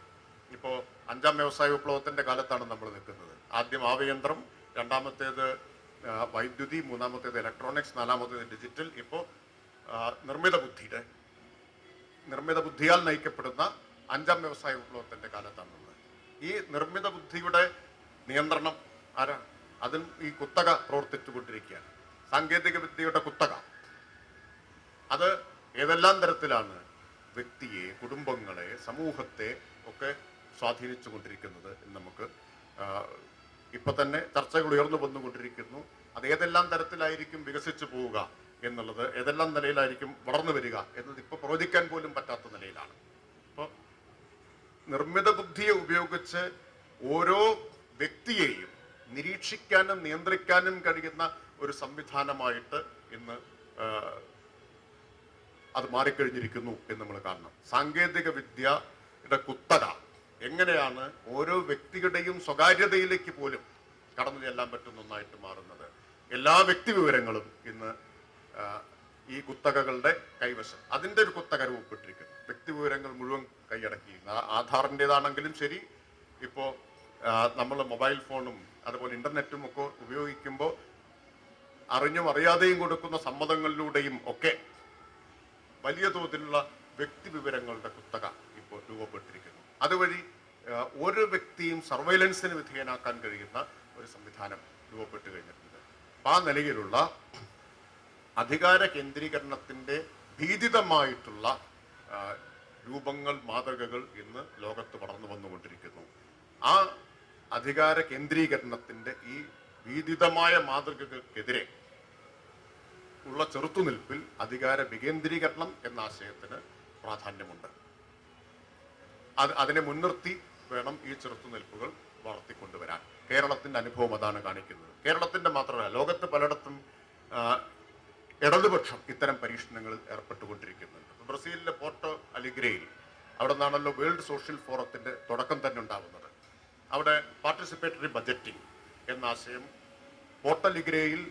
ഇപ്പോൾ 5ാം വ്യവസായ വിപ്ലവത്തിന്റെ കാലത്താണ് നമ്മൾ നിൽക്കുന്നത്. ആദ്യം ആവയന്ത്രം, രണ്ടാമത്തേത് വൈദ്യുതി, മൂന്നാമത്തേത് ഇലക്ട്രോണിക്സ്, നാലാമത്തേത് ഡിജിറ്റൽ. ഇപ്പോൾ നിർമ്മിത ബുദ്ധിയാൽ നയിക്കപ്പെടുന്ന 5ാം വ്യവസായ വിപ്ലവത്തിന്റെ കാലത്താണുള്ളത്. ഈ നിർമ്മിത ബുദ്ധിയുടെ നിയന്ത്രണം ആരാണ്? അതിൽ ഈ കുത്തക പ്രവർത്തിച്ചു കൊണ്ടിരിക്കുകയാണ്. സാങ്കേതിക വിദ്യയുടെ കുത്തക അത് ഏതെല്ലാം തരത്തിലാണ് വ്യക്തിയെ, കുടുംബങ്ങളെ, സമൂഹത്തെ ഒക്കെ സ്വാധീനിച്ചു കൊണ്ടിരിക്കുന്നത് എന്ന് നമുക്ക് ഇപ്പൊ തന്നെ ചർച്ചകൾ ഉയർന്നു വന്നുകൊണ്ടിരിക്കുന്നു. അത് ഏതെല്ലാം തരത്തിലായിരിക്കും വികസിച്ചു പോവുക എന്നുള്ളത്, ഏതെല്ലാം നിലയിലായിരിക്കും വളർന്നു വരിക എന്നത് ഇപ്പോൾ പ്രവചിക്കാൻ പോലും പറ്റാത്ത നിലയിലാണ്. ഇപ്പോൾ നിർമ്മിത ബുദ്ധിയെ ഉപയോഗിച്ച് ഓരോ വ്യക്തിയെയും നിരീക്ഷിക്കാനും നിയന്ത്രിക്കാനും കഴിയുന്ന ഒരു സംവിധാനമായിട്ട് ഇന്ന് അത് മാറിക്കഴിഞ്ഞിരിക്കുന്നു എന്ന് നമ്മൾ കാണണം. സാങ്കേതിക വിദ്യയുടെ കുത്തക എങ്ങനെയാണ് ഓരോ വ്യക്തിയുടെയും സ്വകാര്യതയിലേക്ക് പോലും കടന്നു ചെല്ലാൻ പറ്റുന്ന ഒന്നായിട്ട് മാറുന്നത്. എല്ലാ വ്യക്തി വിവരങ്ങളും ഇന്ന് ഈ കുത്തകകളുടെ കൈവശം, അതിൻ്റെ ഒരു കുത്തക രൂപപ്പെട്ടിരിക്കുന്നു. വ്യക്തി വിവരങ്ങൾ മുഴുവൻ കൈയടക്കിയിരുന്നു. ആധാറിൻ്റെതാണെങ്കിലും ശരി, ഇപ്പോൾ നമ്മൾ മൊബൈൽ ഫോണും അതുപോലെ ഇന്റർനെറ്റും ഒക്കെ ഉപയോഗിക്കുമ്പോൾ അറിഞ്ഞും അറിയാതെയും കൊടുക്കുന്ന സമ്മതങ്ങളിലൂടെയും ഒക്കെ വലിയ തോതിലുള്ള വ്യക്തി വിവരങ്ങളുടെ കുത്തക ഇപ്പോൾ രൂപപ്പെട്ടിരിക്കുന്നു. അതുവഴി ഓരോ വ്യക്തിയും സർവൈലൻസിന് വിധേയനാക്കാൻ കഴിയുന്ന ഒരു സംവിധാനം രൂപപ്പെട്ടു കഴിഞ്ഞിട്ടുണ്ട്. ആ നിലയിലുള്ള അധികാര കേന്ദ്രീകരണത്തിന്റെ ഭീതിതമായിട്ടുള്ള രൂപങ്ങൾ, മാതൃകകൾ ഇന്ന് ലോകത്ത് വളർന്നു വന്നുകൊണ്ടിരിക്കുന്നു. ആ അധികാര കേന്ദ്രീകരണത്തിന്റെ ഈ ഭീതിതമായ മാതൃകകൾക്കെതിരെ ഉള്ള ചെറുത്തുനിൽപ്പിൽ അധികാര വികേന്ദ്രീകരണം എന്ന ആശയത്തിന് പ്രാധാന്യമുണ്ട്. അതിനെ മുൻനിർത്തി വേണം ഈ ചെറുത്തുനിൽപ്പുകൾ വളർത്തിക്കൊണ്ടുവരാൻ. കേരളത്തിന്റെ അനുഭവം അതാണ് കാണിക്കുന്നത്. കേരളത്തിന്റെ മാത്രമല്ല, ലോകത്ത് പലയിടത്തും ഇടതുപക്ഷം ഇത്തരം പരീക്ഷണങ്ങളിൽ ഏർപ്പെട്ടുകൊണ്ടിരിക്കുന്നുണ്ട്. ബ്രസീലിലെ പോർട്ടോ അലിഗ്രയിൽ, അവിടെ നിന്നാണല്ലോ വേൾഡ് സോഷ്യൽ ഫോറത്തിന്റെ തുടക്കം തന്നെ ഉണ്ടാവുന്നത്. അവിടെ പാർട്ടിസിപ്പേറ്ററി ബജറ്റിംഗ് എന്ന ആശയം പോർട്ടോ അലിഗ്രയിൽ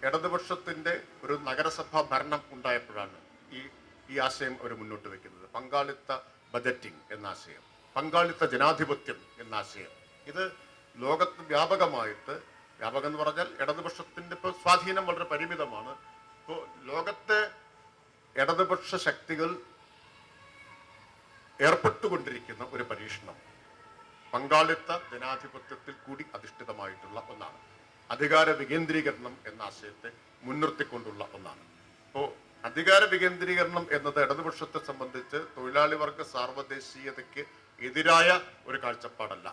ഇടതുപക്ഷത്തിന്റെ ഒരു നഗരസഭാ ഭരണം ഉണ്ടായപ്പോഴാണ് ഈ ആശയം അവർ മുന്നോട്ട് വെക്കുന്നത്. പങ്കാളിത്ത ബജറ്റിംഗ് എന്ന ആശയം, പങ്കാളിത്ത ജനാധിപത്യം എന്ന ആശയം. ഇത് ലോകത്ത് വ്യാപകമായിട്ട്, വ്യാപകം എന്ന് പറഞ്ഞാൽ ഇടതുപക്ഷത്തിന്റെ ഇപ്പോൾ സ്വാധീനം വളരെ പരിമിതമാണ്. ഇപ്പോൾ ലോകത്തെ ഇടതുപക്ഷ ശക്തികൾ ഏർപ്പെട്ടുകൊണ്ടിരിക്കുന്ന ഒരു പരീക്ഷണം പങ്കാളിത്ത ജനാധിപത്യത്തിൽ കൂടി അധിഷ്ഠിതമായിട്ടുള്ള ഒന്നാണ്. അധികാര വികേന്ദ്രീകരണം എന്ന ആശയത്തെ മുൻനിർത്തിക്കൊണ്ടുള്ള ഒന്നാണ്. ഇപ്പോൾ അധികാര വികേന്ദ്രീകരണം എന്നത് ഇടതുപക്ഷത്തെ സംബന്ധിച്ച് തൊഴിലാളി വർഗ സാർവദേശീയതയ്ക്ക് എതിരായ ഒരു കാഴ്ചപ്പാടല്ല.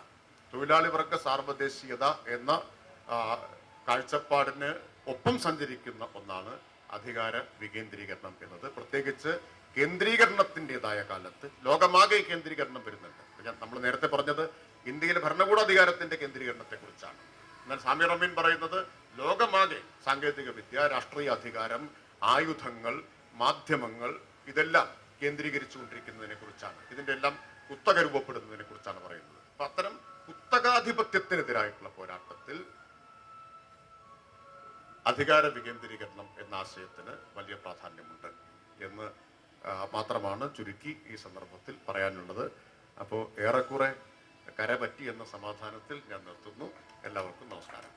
തൊഴിലാളി വർഗ സാർവദേശീയത എന്ന കാഴ്ചപ്പാടിന് ഒപ്പം സഞ്ചരിക്കുന്ന ഒന്നാണ് അധികാര വികേന്ദ്രീകരണം എന്നത്. പ്രത്യേകിച്ച് കേന്ദ്രീകരണത്തിൻ്റെതായ കാലത്ത് ലോകമാകെ കേന്ദ്രീകരണം വരുന്നുണ്ട്. നമ്മൾ നേരത്തെ പറഞ്ഞത് ഇന്ത്യയിലെ ഭരണകൂടാധികാരത്തിന്റെ കേന്ദ്രീകരണത്തെ കുറിച്ചാണ്. എന്നാൽ സാമിർ അമീൻ പറയുന്നത് ലോകമാകെ സാങ്കേതിക വിദ്യ, രാഷ്ട്രീയ അധികാരം, ആയുധങ്ങൾ, മാധ്യമങ്ങൾ ഇതെല്ലാം കേന്ദ്രീകരിച്ചുകൊണ്ടിരിക്കുന്നതിനെ കുറിച്ചാണ്. ഇതിന്റെ എല്ലാം കുത്തക രൂപപ്പെടുന്നതിനെ കുറിച്ചാണ് പറയുന്നത്. അപ്പൊ അത്തരം കുത്തകാധിപത്യത്തിനെതിരായിട്ടുള്ള പോരാട്ടത്തിൽ അധികാര വികേന്ദ്രീകരണം എന്ന ആശയത്തിന് വലിയ പ്രാധാന്യമുണ്ട് എന്ന് മാത്രമാണ് ചുരുക്കി ഈ സന്ദർഭത്തിൽ പറയാനുള്ളത്. അപ്പോൾ ഏറെക്കുറെ കരപറ്റി എന്ന സമാധാനത്തിൽ ഞാൻ നിർത്തുന്നു. എല്ലാവർക്കും നമസ്കാരം.